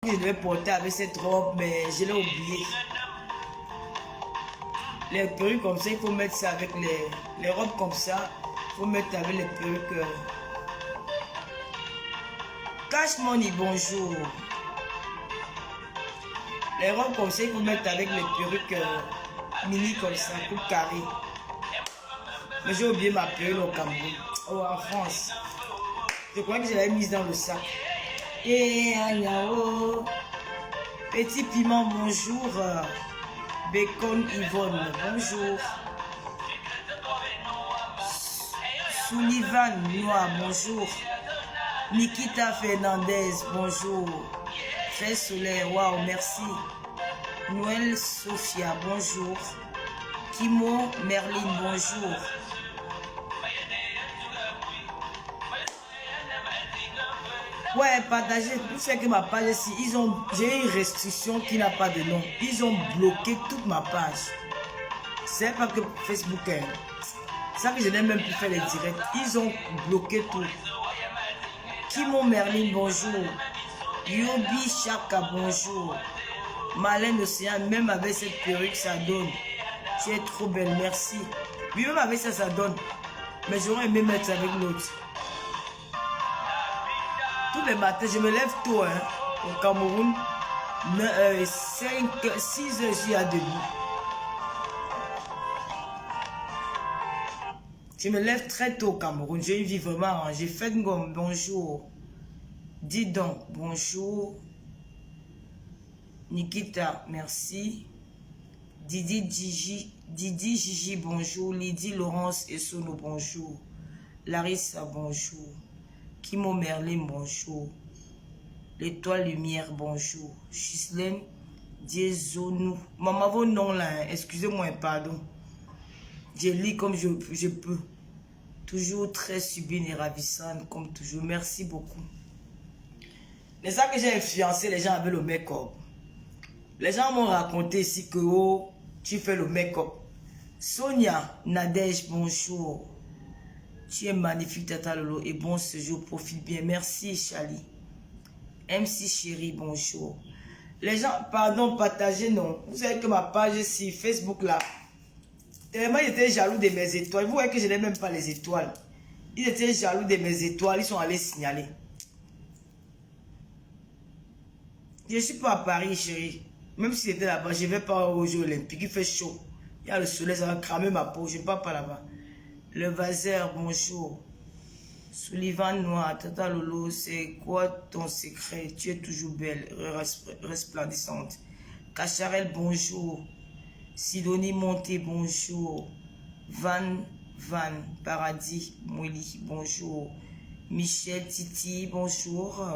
Je devais porter avec cette robe, mais je l'ai oublié. Les perruques comme ça, il faut mettre ça avec les robes comme ça. Il faut mettre avec les perruques. Cash Money, bonjour. Les robes comme ça, il faut mettre avec les perruques mini comme ça, tout carré. Mais j'ai oublié ma perruque au Cameroun. Oh, en France. Je crois que je l'avais mise dans le sac. Et oh. Petit piment, bonjour. Bacon Yvonne, bonjour. Sullivan Noir, bonjour. Nikita Fernandez, bonjour. Très solaire, waouh, merci. Noël Sophia, bonjour. Kimo Merlin, bonjour. Ouais, partagez. Vous savez que ma page ici, j'ai une restriction qui n'a pas de nom. Ils ont bloqué toute ma page. C'est pas que Facebook est. Ça que je n'ai même plus fait les directs. Ils ont bloqué tout. Kimo Merlin, bonjour. Yobi Chaka, bonjour. Malène Océan, même avec cette perruque, ça donne. Tu es trop belle, merci. Oui, même avec ça, ça donne. Mais j'aurais aimé mettre avec l'autre. Tous les matins, je me lève tôt, hein, au Cameroun. 5, 6 heures, je suis à debout. Je me lève très tôt au Cameroun. J'ai une vie vraiment arrangée. Faites gomme, bonjour. Dis donc, bonjour. Nikita, merci. Didi Gigi, bonjour. Lydie Laurence et Sono, bonjour. Larissa, bonjour. Kimo Merlin, bonjour. L'étoile lumière, bonjour. Chislaine Diezonou. Maman, vos noms là, hein. Excusez-moi, pardon. Je lis comme je peux. Toujours très sublime et ravissante, comme toujours. Merci beaucoup. C'est ça que j'ai influencé les gens avec le make-up. Les gens m'ont raconté ici que oh, tu fais le make-up. Sonia Nadège, bonjour. Tu es magnifique, Tata Lolo, et bon séjour, profite bien. Merci, Charlie. MC Chéri, bonjour. Les gens, pardon, partagez, non. Vous savez que ma page ici, Facebook là, tellement ils étaient jaloux de mes étoiles. Vous voyez que je n'ai même pas les étoiles. Ils étaient jaloux de mes étoiles, ils sont allés signaler. Je ne suis pas à Paris, chérie. Même si j'étais là-bas, je ne vais pas aux Jeux Olympiques. Il fait chaud. Il y a le soleil, ça va cramer ma peau. Je ne pars pas là-bas. Le Vaser, bonjour. Sullivan Noir, Tata Lolo, c'est quoi ton secret? Tu es toujours belle, resplendissante. Cacharel, bonjour. Sidonie Monté, bonjour. Van Paradis, Mouli, bonjour. Michel Titi, bonjour.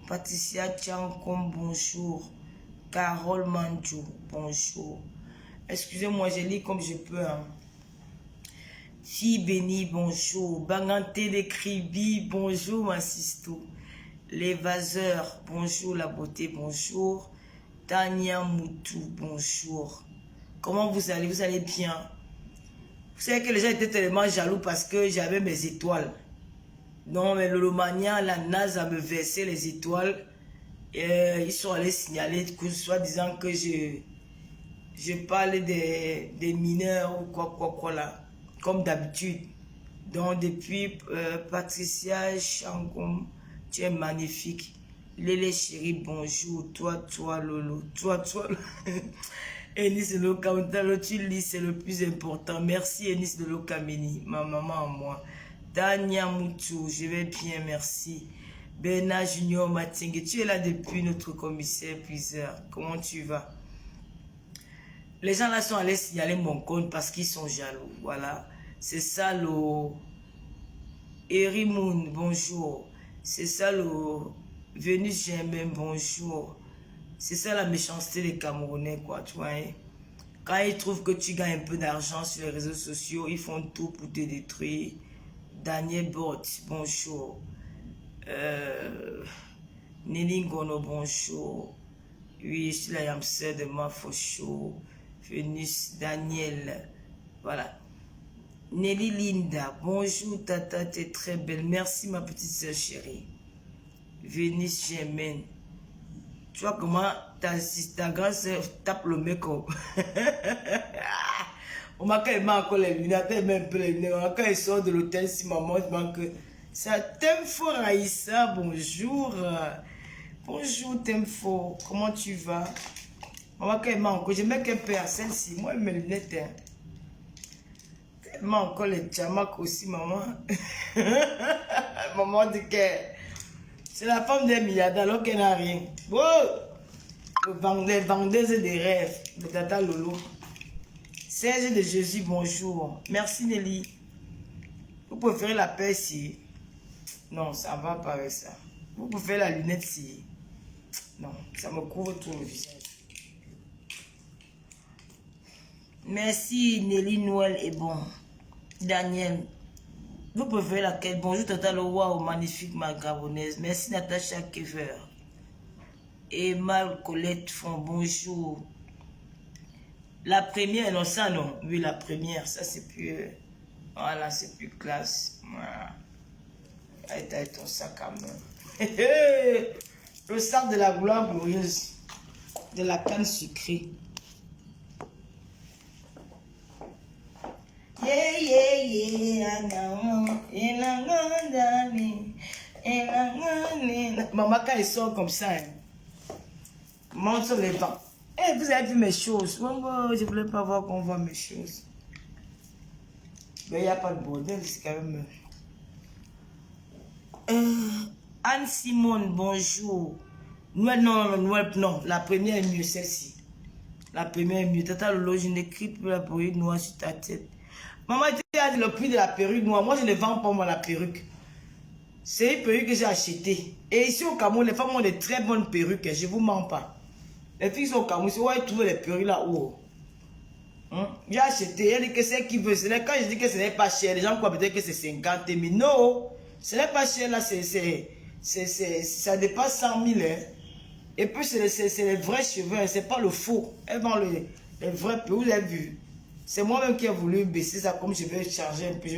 Patricia Tchankom, bonjour. Carole Mandjou, bonjour. Excusez-moi, je lis comme je peux. Hein. Fille bénie, bonjour. Banganté de Kribi, bonjour, ma sisto. Les Vaseurs, bonjour, la beauté, bonjour. Tania Moutou, bonjour. Comment vous allez? Vous allez bien? Vous savez que les gens étaient tellement jaloux parce que j'avais mes étoiles. Non, mais Lolomania, la NASA me versait les étoiles. Et ils sont allés signaler, soit disant que je parle des mineurs ou quoi là. Comme d'habitude. Donc depuis Patricia Changom, tu es magnifique. Lélé chérie, bonjour. Toi Lolo. Toi. Enis de Lokamini, tu lis, c'est le plus important. Merci Enis de Lokamini, ma maman en moi. Dania Moutou, je vais bien, merci. Bernard Junior Matingue, tu es là depuis notre commissaire priseur. Comment tu vas? Les gens là sont allés signaler mon compte parce qu'ils sont jaloux. Voilà. C'est ça le... Erimoun, bonjour. C'est ça le... Venus Germain, bonjour. C'est ça la méchanceté des Camerounais, quoi, tu vois. Hein? Quand ils trouvent que tu gagnes un peu d'argent sur les réseaux sociaux, ils font tout pour te détruire. Daniel Bott, bonjour. Nelly Gono, bonjour. Oui, je suis la Yamser de Mafocho. Venus Daniel. Voilà. Nelly Linda, bonjour Tata, tu es très belle. Merci ma petite soeur chérie. Venus Germaine. Tu vois comment ta grande soeur tape le mec. On m'a quand même encore les lunettes, même un peu les lunettes. Quand il sort de l'hôtel, si maman demande que ça t'aime fort, Aïssa, bonjour. Bonjour, t'aimes fort. Comment tu vas? Maman, quand même encore, je mets qu'un peu à celle-ci. Moi, mes lunettes, hein. Elle m'a encore les tchamacs aussi, maman. Maman dit que c'est la femme des milliardaires alors qu'elle n'a rien. Wow! Les vendeuses des rêves de Tata Lolo. Serge de Jésus, bonjour. Merci Nelly. Vous préférez la paix ici? Non, ça ne va pas avec ça. Vous préférez la lunette ici? Non, ça me couvre tout le visage. Merci Nelly, Noël est bon. Daniel, vous préférez laquelle? Bonjour Tata Lolo, wow, magnifique ma gabonaise. Merci Natacha Kever. Et Mal Colette Fond, bonjour. La première, non, ça non. Oui, la première, ça c'est plus. Voilà, c'est plus classe. Voilà. Allez, t'as ton sac à main. Le sac de la gloire glorieuse. De la canne sucrée. Yeah, yeah, yeah. Maman, quand il sort comme ça, hein, monte sur les bancs. Eh, vous avez vu mes choses. Je ne voulais pas voir qu'on voit mes choses. Mais il n'y a pas de bordel, c'est quand même... Anne-Simone, bonjour. Noël, non. La première est mieux, celle-ci. La première est mieux. Tata Lolo, je n'écris plus la perruque noire sur ta tête. Maman, tu as dit le prix de la perruque noire. Moi, je ne vends pas, moi, la perruque. C'est une perruque que j'ai achetée. Et ici, au Cameroun, les femmes ont de très bonnes perruques. Je ne vous mens pas. Les filles sont au Cameroun, c'est où ils trouvent les perruques là-haut. J'ai acheté, elle dit que c'est qui veut. Quand je dis que ce n'est pas cher, les gens croient peut-être que c'est 50 000. Non, ce n'est pas cher là, ça dépasse 100 000. Hein. Et puis c'est les vrais cheveux, hein, c'est pas le faux. Elles vendent les vrais perruques, vous avez vu. C'est moi-même qui ai voulu baisser ça comme je vais charger un peu.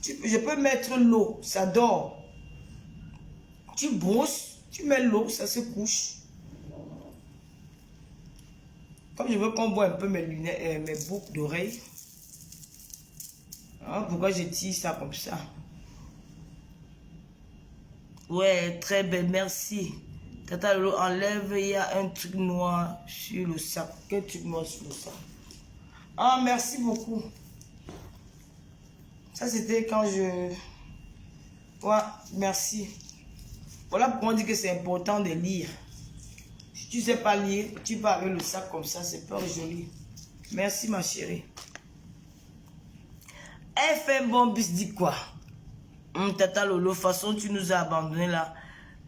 Je peux mettre l'eau, ça dort. Tu brosses, tu mets l'eau, ça se couche. Comme je veux qu'on voit un peu mes lunettes, mes boucles d'oreilles. Hein, pourquoi je tire ça comme ça? Ouais, très belle, merci. Tata Lolo, enlève, il y a un truc noir sur le sac. Quel truc noir sur le sac? Ah, merci beaucoup. Ça, c'était quand je... Ouais, merci. Voilà pourquoi on dit que c'est important de lire. Si tu ne sais pas lire, tu vas avec le sac comme ça, c'est pas joli. Merci ma chérie. FM Bombis dit quoi? Tata Lolo, façon tu nous as abandonné là.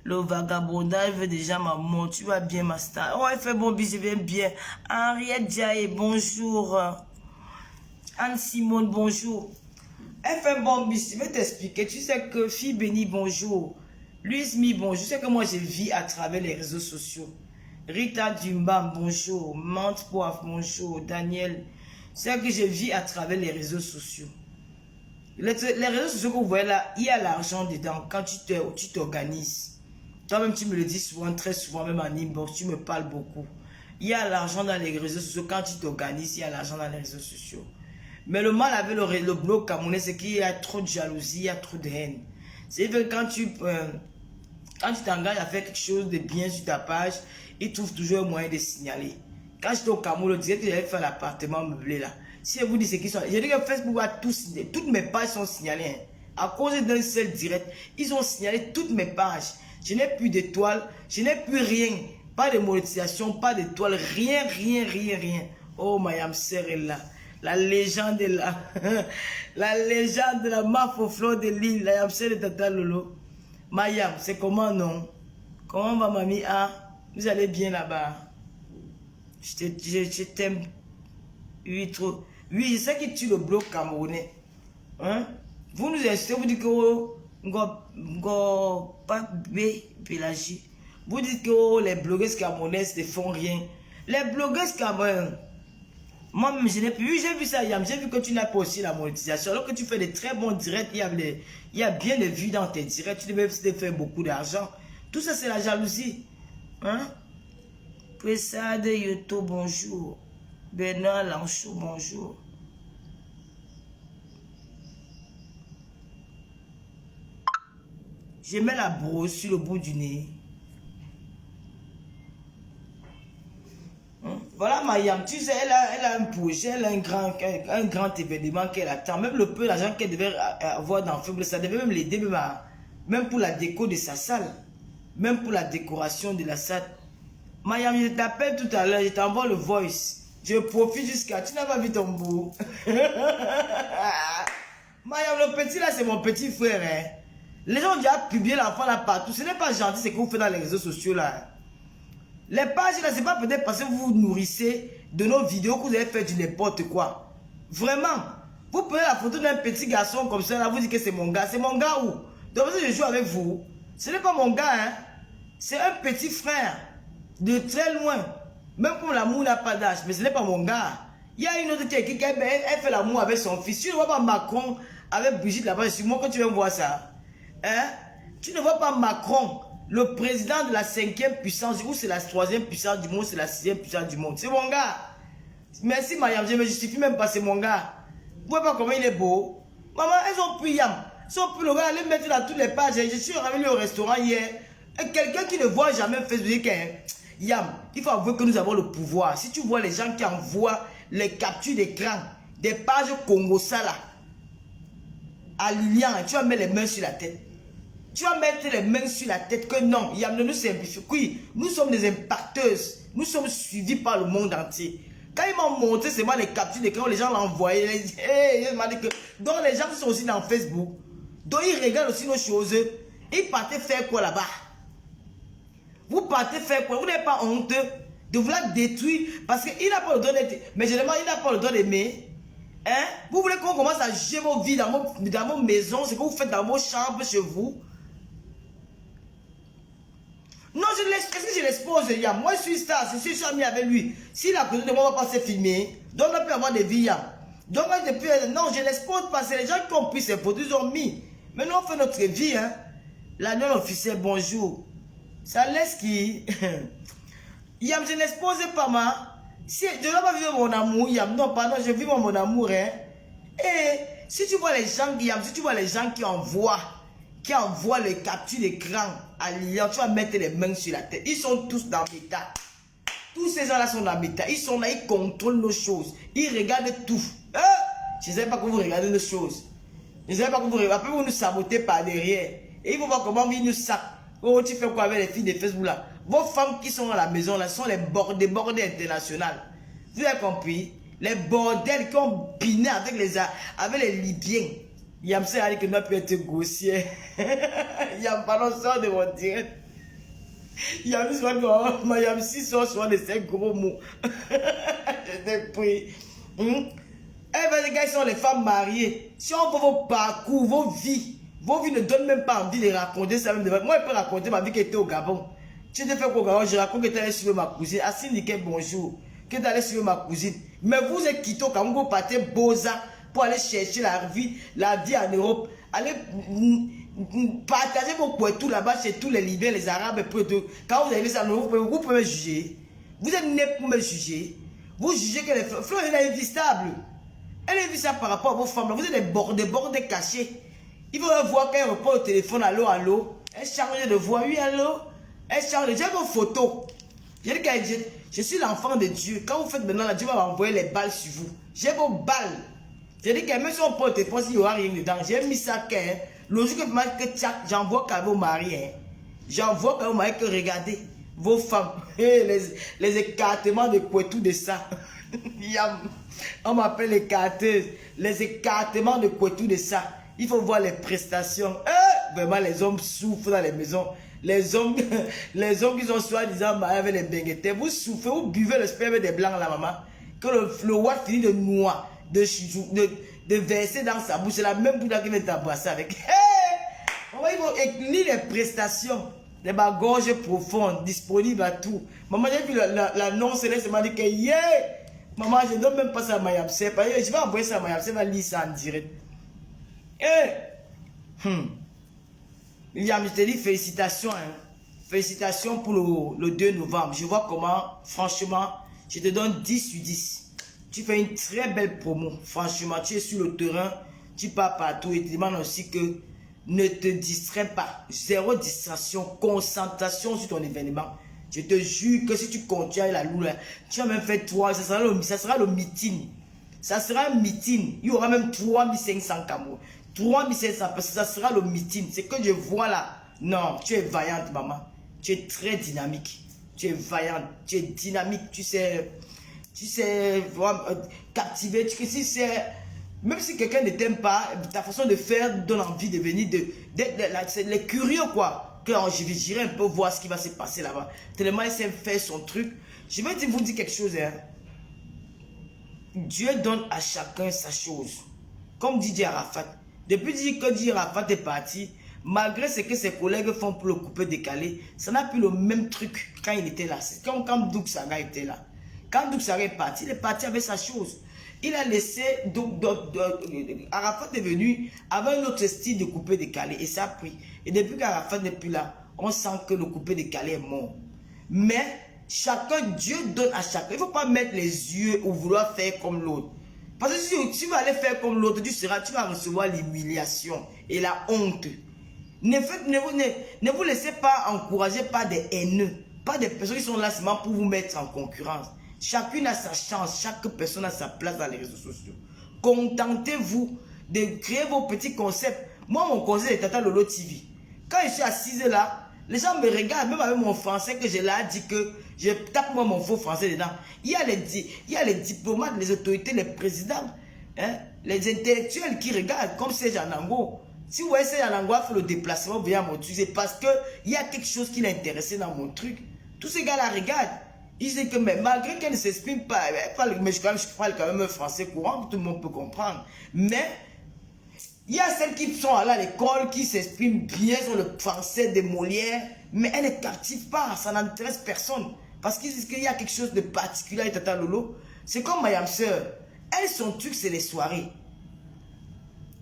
Le vagabondage veut déjà ma mort. Tu vas bien ma star. Oh FM Bombis, je vais bien. Henriette Diaye, bonjour. Anne-Simone, bonjour. FM Bombis, je vais t'expliquer. Tu sais que fille bénie, bonjour. Louise Mi, bonjour. Je sais que moi je vis à travers les réseaux sociaux. Rita Dumbam, bonjour. Mante Poivre, bonjour. Daniel, c'est que je vis à travers les réseaux sociaux. Les réseaux sociaux que vous voyez là, il y a l'argent dedans quand tu t'organises. Toi-même, tu me le dis souvent, très souvent, même en inbox, tu me parles beaucoup. Il y a l'argent dans les réseaux sociaux. Quand tu t'organises, il y a l'argent dans les réseaux sociaux. Mais le mal avec le blog camerounais, c'est qu'il y a trop de jalousie, il y a trop de haine. C'est que quand tu t'engages à faire quelque chose de bien sur ta page, ils trouvent toujours un moyen de signaler. Quand j'étais au Cameroun, je disais que j'avais fait l'appartement meublé là. Si je vous dis ce qu'ils sont, je dis que Facebook a tout signalé. Toutes mes pages sont signalées. Hein. À cause d'un seul direct, ils ont signalé toutes mes pages. Je n'ai plus d'étoiles, je n'ai plus rien. Pas de monétisation, pas d'étoiles, rien. Oh, Mayam Ser est là. La légende est là. La légende de la maf au flot de l'île. La Yamser de Tata Lolo. Mayam, c'est comment non? Comment va mamie? Ah, vous allez bien là-bas? Je t'aime. Oui, trop. Oui, je sais que tu le bloc camerounais. Hein? Vous nous incitez, vous dites que pas B, Pélagie. Vous dites que les blogueuses camerounaises ne font rien. Les blogueuses camerounaises. Moi-même, je n'ai plus. Oui, j'ai vu ça, Yam. J'ai vu que tu n'as pas aussi la monétisation. Alors que tu fais de très bons directs, il y a bien de vues dans tes directs. Tu devais faire beaucoup d'argent. Tout ça, c'est la jalousie. Hein? Pressade Yoto, bonjour. Bernard Lanchot, bonjour. Je mets la brosse sur le bout du nez. Voilà Mayam, tu sais, elle a un projet, elle a un grand événement qu'elle attend. Même le peu d'argent qu'elle devait avoir dans le film, ça devait même l'aider, même pour la déco de sa salle. Même pour la décoration de la salle. Mayam, je t'appelle tout à l'heure, je t'envoie le voice. Je profite jusqu'à... Tu n'as pas vu ton bout. Mayam, le petit là, c'est mon petit frère. Hein. Les gens ont déjà publié l'enfant là partout. Ce n'est pas gentil ce que vous faites dans les réseaux sociaux là. Les pages là, c'est pas peut-être parce que vous vous nourrissez de nos vidéos que vous avez fait du n'importe quoi. Vraiment. Vous prenez la photo d'un petit garçon comme ça là, vous dites que c'est mon gars. C'est mon gars où? Donc si je joue avec vous, ce n'est pas mon gars, hein. C'est un petit frère. De très loin. Même comme l'amour n'a pas d'âge, mais ce n'est pas mon gars. Il y a une autre qui elle fait l'amour avec son fils. Tu ne vois pas Macron avec Brigitte là-bas, c'est moi que tu viens voir ça. Hein? Tu ne vois pas Macron, le président de la 5e puissance, ou c'est la 3e puissance du monde, c'est la 6e puissance du monde. C'est mon gars. Merci Mayam, je ne me justifie même pas, c'est mon gars. Vous voyez pas comment il est beau? Maman, elles ont pris Yam. Elles ont pris le gars, les mettre dans toutes les pages. Je suis revenu au restaurant hier. Et quelqu'un qui ne voit jamais Facebook, Yam, il faut avouer que nous avons le pouvoir. Si tu vois les gens qui envoient les captures d'écran des pages Congo Sala à Lilian, tu vas mettre les mains sur la tête. Tu vas mettre les mains sur la tête que non, Yam ne nous simplifie. Oui, nous sommes des impacteuses. Nous sommes suivis par le monde entier. Quand ils m'ont montré seulement les captures d'écran, les gens l'ont envoyé. Donc les gens qui sont aussi dans Facebook, donc ils regardent aussi nos choses. Ils partaient faire quoi là-bas? Vous partez faire quoi? Vous n'avez pas honte de vouloir détruire parce qu'il n'a pas le droit d'être. Mais généralement, il n'a pas le droit d'aimer. Hein? Vous voulez qu'on commence à gérer vos vies dans vos maisons, ce que vous faites dans vos chambres chez vous? Non, est-ce que je l'expose, Yam? Moi, je suis star, je suis ami avec lui. S'il a besoin de moi, on va pas se filmer. Donc, on peut avoir des vies, Yam. Donc, moi, non, je l'expose parce que les gens qui ont pris ces photos, ils ont mis. Maintenant, on fait notre vie, hein. La non-officielle, bonjour. Ça laisse qui? Yam, je n'expose pas ma. Si, je ne vais pas vivre mon amour, Yam. Non, pardon, je vis mon amour, hein. Et si tu vois les gens, Yam, si tu vois les gens qui envoient les captures d'écran à Lilian, tu vas mettre les mains sur la tête. Ils sont tous dans l'état. Tous ces gens-là sont dans l'état. Ils sont là, ils contrôlent nos choses. Ils regardent tout. Je ne sais pas que vous regardez nos choses. Je ne sais pas que vous regardez. Après, vous nous sabotez par derrière. Et il faut voir comment ils nous sapent. Oh, tu fais quoi avec les filles de Facebook là? Vos femmes qui sont à la maison là sont les bordels internationales. Vous avez compris? Les bordels qui ont piné avec les Libyens. Yam s'est dit que nous peut être grossier. Yam pardon, sort de mon direct. Yam si sort sur de ces gros mots. Je t'ai pris. Eh ben les gars, ils sont les femmes mariées. Si on voit vos parcours, vos vies ne donnent même pas envie de raconter ça même. Moi, je peux raconter ma vie qui était au Gabon. Tu te fais quoi au Gabon? Je raconte que tu allais suivre ma cousine. Assine Niké, bonjour. Que tu allais suivre ma cousine. Mais vous êtes quitté au Gabon, vous partez Boza pour aller chercher la vie en Europe. Allez partager vos poitou là-bas chez tous les Libyens, les Arabes et tout. Quand vous avez ça, vous pouvez me juger. Vous êtes né pour me juger. Vous jugez que les fleurs, elle est invisible. Elle est invisible par rapport à vos femmes. Vous êtes des bordés cachés. Il faut voir quand elle répond au téléphone, allô, allô. Elle change de voix, oui, allô. Elle change de... J'ai vos photos. Je suis l'enfant de Dieu. Quand vous faites maintenant, là, Dieu va m'envoyer les balles sur vous. J'ai vos balles. J'ai dit que même si on prend le téléphone, il n'y aura rien dedans. J'ai mis ça que... Logique que j'envoie qu'à vos maris. Hein. J'envoie qu'à vos maris que regardez vos femmes. Les écartements de Poitou de ça. On m'appelle les carteuses. Les écartements de Poitou de ça. Il faut voir les prestations. Vraiment, les hommes souffrent dans les maisons. Les hommes qui sont soi-disant mariés avec les benguetés. Vous souffrez, vous buvez le sperme des blancs, la maman. Que le roi finit de noyer, de verser dans sa bouche. C'est la même bouche qui vient t'embrasser avec. Maman, il faut écrire les prestations. Les gorges profondes, disponibles à tout. Maman, j'ai vu l'annonce, elle m'a dit que yeah! Maman, je ne donne même pas ça à Mayam. Je vais envoyer ça à Mayam. Elle va lire ça en direct. Yam, je te dis félicitations. Hein. Félicitations pour le 2 novembre. Je vois comment, franchement, je te donne 10 sur 10. Tu fais une très belle promo. Franchement, tu es sur le terrain, tu pars partout et tu demandes aussi que ne te distrais pas. Zéro distraction, concentration sur ton événement. Je te jure que si tu continues la loue, tu vas même faire 3, ça sera le meeting. Ça sera un meeting. Il y aura même 3500 Cameroun. 3500 parce que ça sera le meeting. C'est que je vois là. Non, tu es vaillante, maman. Tu es très dynamique. Tu es vaillante. Tu es dynamique. Tu sais vraiment captiver. Tu sais, même si quelqu'un ne t'aime pas, ta façon de faire donne envie de venir, c'est les curieux quoi. Que j'irai un peu voir ce qui va se passer là-bas. Tellement il sait faire son truc. Je vais vous dire quelque chose. Hein. Dieu donne à chacun sa chose. Comme dit Arafat. Depuis que Dieu Arafat est parti, malgré ce que ses collègues font pour le couper décalé, ça n'a plus le même truc quand il était là. C'est comme quand Doug Saga était là. Quand Doug Saga est parti, il est parti avec sa chose. Il a laissé, Arafat est venu avec un autre style de couper décalé et ça a pris. Et depuis qu'Arafat n'est plus là, on sent que le couper décalé est mort. Mais chacun, Dieu donne à chacun. Il ne faut pas mettre les yeux ou vouloir faire comme l'autre. Parce que si tu vas aller faire comme l'autre, tu vas recevoir l'humiliation et la honte. Ne vous laissez pas encourager par des haineux, pas des personnes qui sont là seulement pour vous mettre en concurrence. Chacune a sa chance, chaque personne a sa place dans les réseaux sociaux. Contentez-vous de créer vos petits concepts. Moi, mon concept est Tata Lolo TV. Quand je suis assise là, les gens me regardent, même avec mon français que je leur dit que je tape moi mon faux français dedans. Il y a les diplomates, les autorités, les présidents, hein, les intellectuels qui regardent comme Serge Anango. Si vous voyez Serge Anango a fait le déplacement via mon truc, c'est parce qu'il y a quelque chose qui l'a intéressé dans mon truc. Tous ces gars-là regardent. Ils disent que mais malgré qu'elle ne s'exprime pas, mais je parle quand même un français courant, tout le monde peut comprendre. Mais il y a celles qui sont allées à l'école, qui s'expriment bien sur le français de Molière, mais elles ne captivent pas, ça n'intéresse personne. Parce qu'ils disent qu'il y a quelque chose de particulier avec Tata Lolo. C'est comme Mayam Sœur. Elle, son truc, c'est les soirées.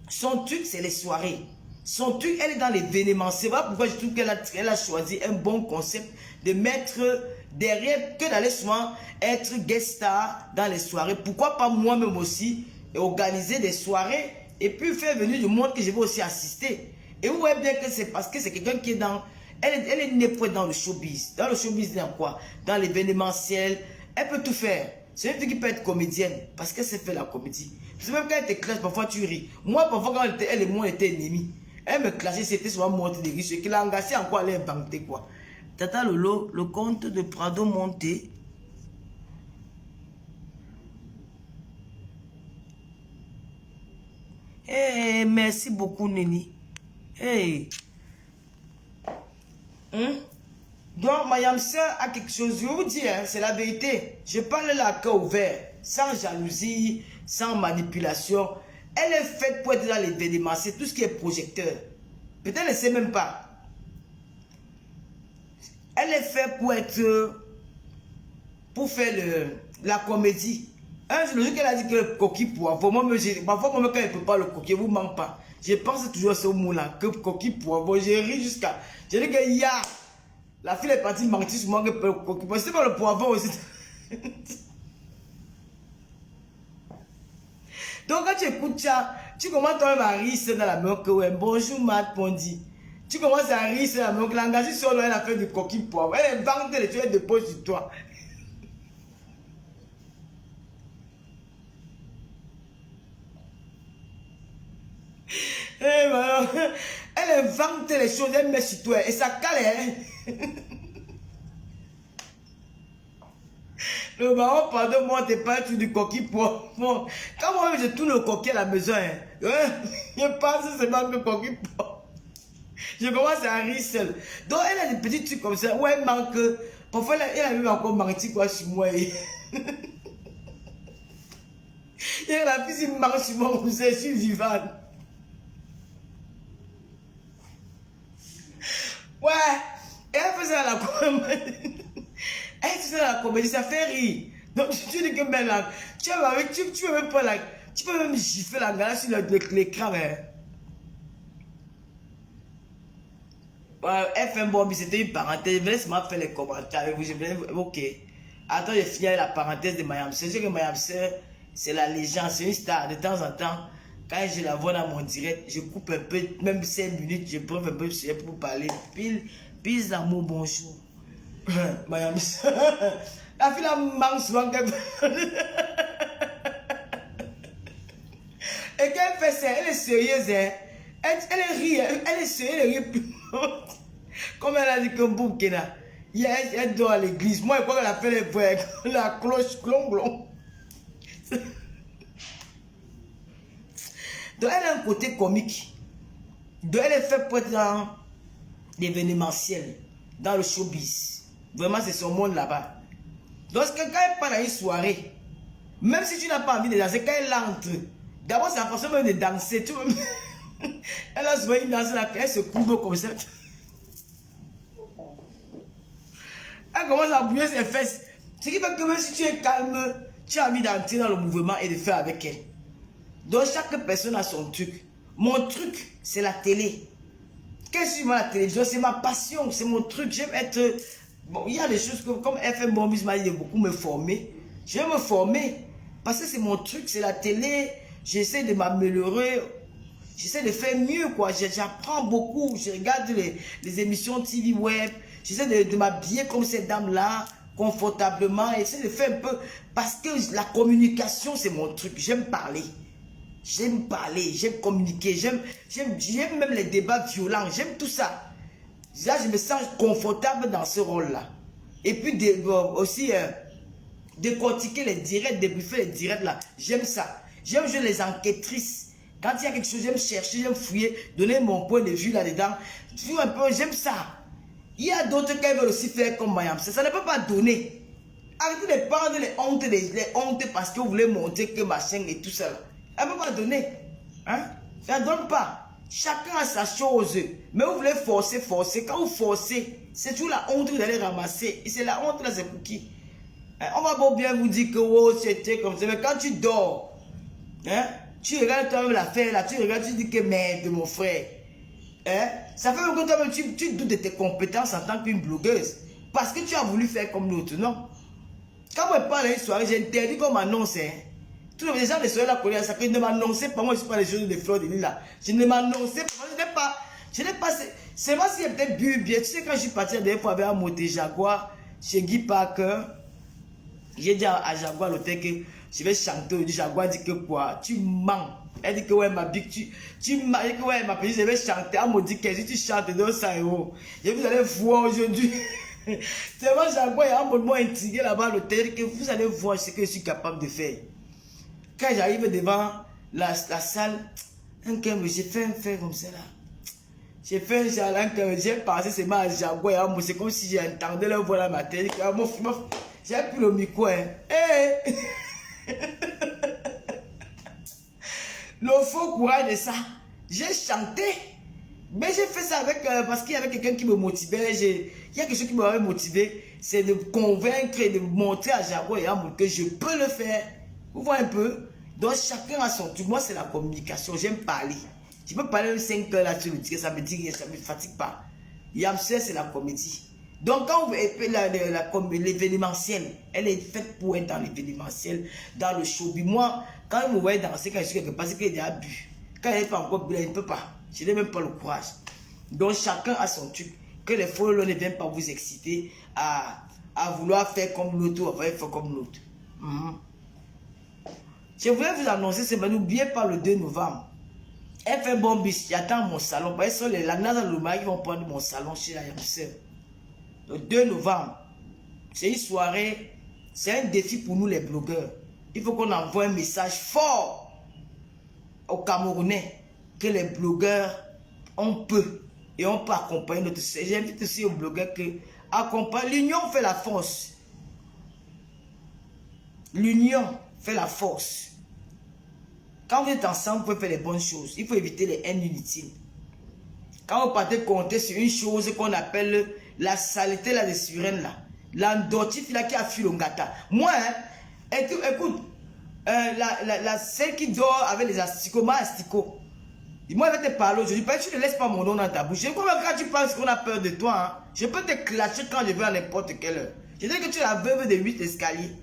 Son truc, c'est les soirées. Son truc, elle est dans l'événementiel. Voilà pourquoi je trouve qu'elle a choisi un bon concept de mettre derrière, que d'aller souvent être guest star dans les soirées. Pourquoi pas moi-même aussi organiser des soirées et puis faire venir du monde que je vais aussi assister. Et vous voyez bien que c'est parce que c'est quelqu'un qui est dans... Elle est née pour être dans le showbiz. Dans le showbiz, dans quoi? Dans l'événementiel. Elle peut tout faire. C'est une fille qui peut être comédienne parce qu'elle sait faire la comédie. C'est même quand elle te clash, parfois tu ris. Moi, parfois quand elle et moi, on était ennemis. Elle me clashait, c'était souvent monté des riches. Et qu'il a engagé en quoi elle a inventé quoi. Tata Lolo, le compte de Prado monté. Hey, merci beaucoup Nelly. Hey. Donc, Mayam Sœur a quelque chose, je vous dis, hein, c'est la vérité. Je parle là à cœur ouvert, sans jalousie, sans manipulation. Elle est faite pour être dans l'événement, c'est tout ce qui est projecteur. Peut-être elle ne sait même pas. Elle est faite pour être, pour faire la comédie. Le jour qu'elle a dit que le coquille poivre, moi, parfois quand elle ne peut pas le coquille, vous ne manque pas. Je pense toujours à ce mot-là, que coquille poivre, j'ai ri jusqu'à... J'ai dit que ya, la fille est partie mentir sur moi que le coquille poivre, c'est pas le poivron aussi. Donc quand tu écoutes ça, tu commences toi-même à rire dans la main que ouais, bonjour Matt Pondi. Tu commences à rire dans la main que l'engagé sur elle a fait du coquille poivre. Elle est vente les choses de pose sur toi. Elle invente les choses, elle met sur toi et ça cale. Hein? Le baron, pardon-moi, t'es pas du coquille pour moi. Quand moi je tourne le coquille à la maison, hein, je pense seulement que coquille pour. Je commence à rire seul. Donc elle a des petits trucs comme ça où elle manque. Parfois elle a même encore menti quoi sur moi. Et la fille qui marche sur moi, je suis vivante. Ouais, et elle faisait la comédie. Elle faisait la comédie, ça fait rire. Donc tu dis que maintenant, tu peux même pas la, tu peux même gifler la gala sur l'écran. Hein. FM Bombi, c'était une parenthèse. Je vais laisser faire les commentaires avec vous. Ok. Attends, je finis avec la parenthèse de Mayam. C'est sûr que Mayam, c'est la légende, c'est une star. De temps en temps, quand je la vois dans mon direct, je coupe un peu, même 5 minutes, je prends un peu pour parler. Pile d'amour, bonjour. Mayam, la fille, elle manque souvent. Et quand elle fait ça, elle est sérieuse, hein. Elle rit, elle est sérieuse, elle rit. Comme elle a dit que Boukena, elle dort à l'église. Moi, je crois qu'elle a fait les voix, la cloche, clon. Donc, elle a un côté comique. Donc, elle est faite pour être dans l'événementiel, dans le showbiz. Vraiment, c'est son monde là-bas. Donc, quand elle part dans une soirée, même si tu n'as pas envie de danser, quand elle entre, d'abord, c'est la façon même de danser. Tu vois, elle a souvent une danse là, elle se couvre comme ça. Elle commence à bouger ses fesses. Ce qui fait que même si tu es calme, tu as envie d'entrer dans le mouvement et de faire avec elle. Donc chaque personne a son truc. Mon truc, c'est la télé. Qu'est-ce que la télévision? C'est ma passion, c'est mon truc. J'aime être... Bon, il y a des choses comme FM Bombis m'a dit de beaucoup me former. Je vais me former parce que c'est mon truc, c'est la télé. J'essaie de m'améliorer. J'essaie de faire mieux, quoi. J'apprends beaucoup. Je regarde les émissions TV web. J'essaie de m'habiller comme cette dame-là, confortablement. J'essaie de faire un peu... Parce que la communication, c'est mon truc. J'aime parler. J'aime parler, j'aime communiquer. J'aime même les débats violents. J'aime tout ça. Là, je me sens confortable dans ce rôle-là. Et puis aussi, décortiquer les directs, débriefer les directs, là. J'aime ça. J'aime jouer les enquêtrices. Quand il y a quelque chose, j'aime chercher, j'aime fouiller, donner mon point de vue là-dedans. Un peu, j'aime ça. Il y a d'autres qui veulent aussi faire comme Mayam. Ça ne peut pas donner. Arrêtez de prendre les hontes parce que vous voulez montrer que machin et tout ça. Elle ne peut pas donner. Hein? Ça ne donne pas. Chacun a sa chose. Mais vous voulez forcer. Quand vous forcez, c'est toujours la honte que vous allez ramasser. Et c'est la honte là, c'est pour qui? Hein? On va beau bien vous dire que oh, c'était comme ça. Mais quand tu dors, hein? Tu regardes toi-même l'affaire là, tu regardes, tu dis que merde, mon frère. Hein? Ça fait que toi-même, tu doutes de tes compétences en tant qu'une blogueuse. Parce que tu as voulu faire comme l'autre, non? Quand vous parlez d'une soirée, j'ai interdit qu'on m'annonce. Hein? Tous les gens de soirée là connaissent ça, que ne m'annoncez pas. Moi, je ne suis pas les choses de fleurs de l'île là. Je ne m'annonçais pas. Je n'ai pas. C'est moi si j'ai peut-être bu bien. Tu sais, quand je suis parti la dernière fois avec un moté Jaguar chez Guy Parker, j'ai dit à Jaguar l'hôtel que je vais chanter. Jaguar dit que quoi? Tu mens. Elle dit que ouais, ma big, tu m'as dit que ouais, ma petite, je vais chanter. Elle me dit que si tu chantes de 100 €, et vous allez voir aujourd'hui. C'est moi, Jaguar, il y a un moment intrigué là-bas à l'hôtel que vous allez voir ce que je suis capable de faire. Quand j'arrive devant la salle, j'ai fait un fait comme ça là. J'ai fait un jalin que j'ai passé seulement à Jaguar. C'est comme si j'entendais leur voix dans ma tête. J'ai pris le micro. Hein. Hey! Le faux courage de ça. J'ai chanté. Mais j'ai fait ça avec, parce qu'il y avait quelqu'un qui me motivait. Il y a quelque chose qui m'avait motivé. C'est de convaincre et de montrer à Jaguar et à Amour que je peux le faire. Vous voyez un peu? Donc chacun a son truc. Moi, c'est la communication. J'aime parler. Je peux parler 5 heures là sur le tir. Ça me fatigue pas. Yamser, c'est la comédie. Donc quand vous l'événementiel, elle est faite pour être dans l'événementiel, dans le showbiz. Moi, quand vous me voyez danser, quand je suis quelque part, c'est qu'il y a bu. Quand elle n'est pas encore bu, elle ne peut pas. Je n'ai même pas le courage. Donc chacun a son truc. Que les followers ne viennent pas vous exciter à vouloir faire comme l'autre ou à vouloir faire comme l'autre. Je voulais vous annoncer, c'est n'oubliez pas le 2 novembre. FM Bombis, j'attends mon salon. Parce que les Nana Loma qui vont prendre mon salon chez la Yamser. Le 2 novembre, c'est une soirée, c'est un défi pour nous les blogueurs. Il faut qu'on envoie un message fort aux Camerounais que les blogueurs, on peut et on peut accompagner notre société. J'invite aussi aux blogueurs que accompagner. L'union fait la force. L'union fait la force. Quand vous êtes ensemble, vous pouvez faire les bonnes choses. Il faut éviter les haines inutiles. Quand vous partez compter sur une chose qu'on appelle la saleté là, des sirènes là, l'endortif là qui a fui le gâteau. Moi, hein, écoute, celle qui dort avec les asticots, moi asticot. Moi, je vais te parler aujourd'hui. Tu ne laisses pas mon nom dans ta bouche. Je crois que quand tu penses qu'on a peur de toi, hein, je peux te clasher quand je veux à n'importe quelle heure. Je dis que tu es la veuve de 8 escaliers,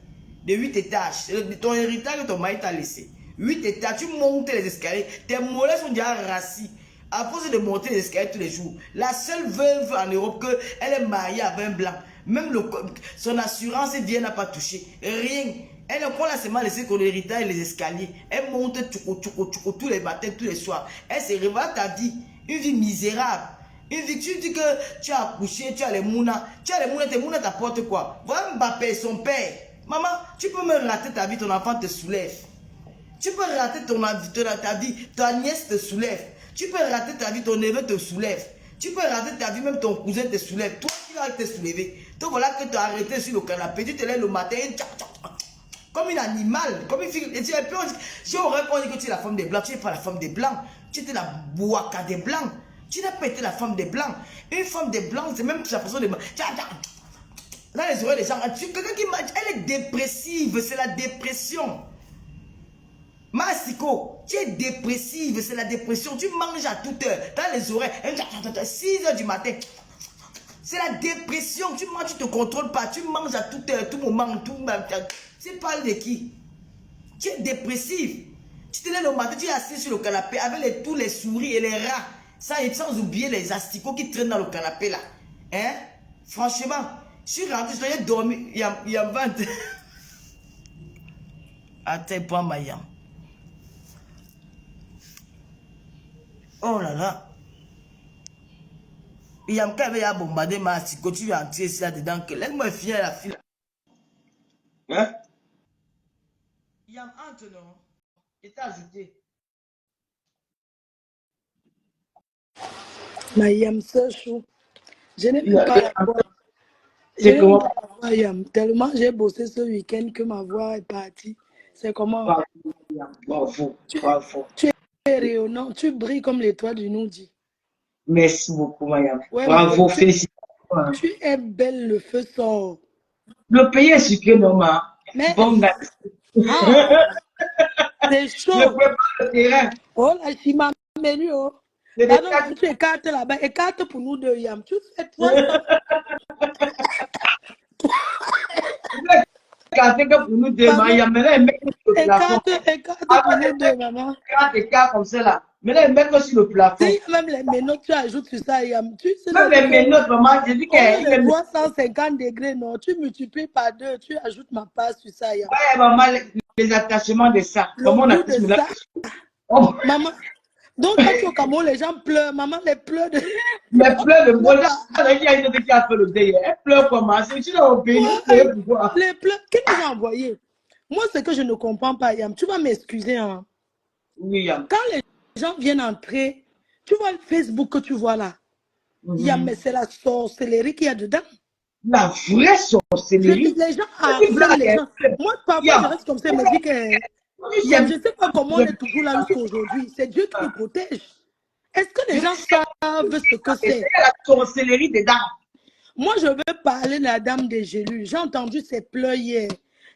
de 8 étages. Ton héritage que ton mari t'a laissé. 8 étages, tu montes les escaliers. Tes mollets sont déjà rassis. À force de monter les escaliers tous les jours. La seule veuve en Europe qu'elle est mariée avec un blanc. Même son assurance vie n'a pas touché. Rien. Elle ne l'a seulement laissé qu'on héritage les escaliers. Elle monte tous les matins, tous les soirs. Elle se réveille ta vie. Une vie misérable. Une vie, tu dis que tu as accouché, tu as les mounas. Tu as les mounas, tes mounas t'apportent quoi? Voilà Mbappé, son père. Maman, tu peux me rater ta vie, ton enfant te soulève. Tu peux rater ta vie, ta nièce te soulève. Tu peux rater ta vie, ton neveu te soulève. Tu peux rater ta vie, même ton cousin te soulève. Toi, qui vas te soulever. Donc voilà que tu as arrêté sur le canapé. Tu te lèves le matin, comme un animal. Comme une fille. Si on répond que tu es la femme des blancs, tu n'es pas la femme des blancs. Tu étais la boaka des blancs. Tu n'as pas été la femme des blancs. Une femme des blancs, c'est même sa façon de... Dans les oreilles des gens, quelqu'un qui mange, elle est dépressive, c'est la dépression. Massiko, tu es dépressive, c'est la dépression. Tu manges à toute heure, dans les oreilles, 6 heures du matin. C'est la dépression. Tu manges, tu ne te contrôles pas. Tu manges à toute heure, tout moment, tout moment. Tu parles de qui? Tu es dépressive. Tu te lèves le matin, tu es assis sur le canapé avec tous les souris et les rats. Sans oublier les asticots qui traînent dans le canapé là. Hein? Franchement, je suis rentré, je dois dormir. Il y a 20. Attends, prends ma yam. Oh là là. Il y a quand même bombardé ma asticot, tu vas entrer ici là-dedans. Laisse-moi finir la file. Hein? Il y a entre non. Il t'a ajouté. Mayam Sechou. Je n'ai même pas la voix. Je n'ai même pas la voix, Yam. Tellement j'ai bossé ce week-end que ma voix est partie. C'est comment? Bravo. Tu es rayonnant, tu brilles comme l'étoile du Noudi. Merci beaucoup, Mayam. Ouais, Bravo, félicitations. Tu es belle, le feu sort. Le pays est sucré, normal. Mais Bon, c'est chaud. Je prépare le terrain. Oh, la chima menu, oh. Pardon, tu écartes là-bas. Écarte pour nous deux, Yam. Tu fais toi ça. Écarte que pour nous deux, Mayam. Écarte pour nous deux, maman. Écarte comme ça là. Maintenant, mets-le sur le plafond. Si même les menottes, tu ajoutes sur ça, Yam. Même les menottes, maman, j'ai dit qu'elle est 350 degrés, non. Tu multiplies par 2, tu ajoutes ma part sur ça, Yam. Ouais, maman, les attachements de ça. Comment on appelle ça? Oh. Maman, donc quand tu es au Cameroun, les gens pleurent. Maman, les pleurs de... Les pleurs de moi, il y a une qui a fait le deuil. Elle pleure comment? Si tu l'as au pays, pourquoi? Les pleurs, qu'est-ce que j'ai envoyé? Moi, ce que je ne comprends pas, Yam, tu vas m'excuser, hein. Oui, Yam. Quand les gens viennent entrer, tu vois le Facebook que tu vois là. Yam, mais c'est la sorcellerie qu'il y a dedans. La vraie sorcellerie. Les gens harcèlent les gens. Moi, parfois, je reste comme ça et me dis que... Je ne sais pas comment on est toujours là jusqu'à aujourd'hui. C'est Dieu qui nous protège. Est-ce que les gens savent ce que c'est? La sorcellerie dedans. Moi, je veux parler de la dame des Gélus. J'ai entendu ses pleurs hier.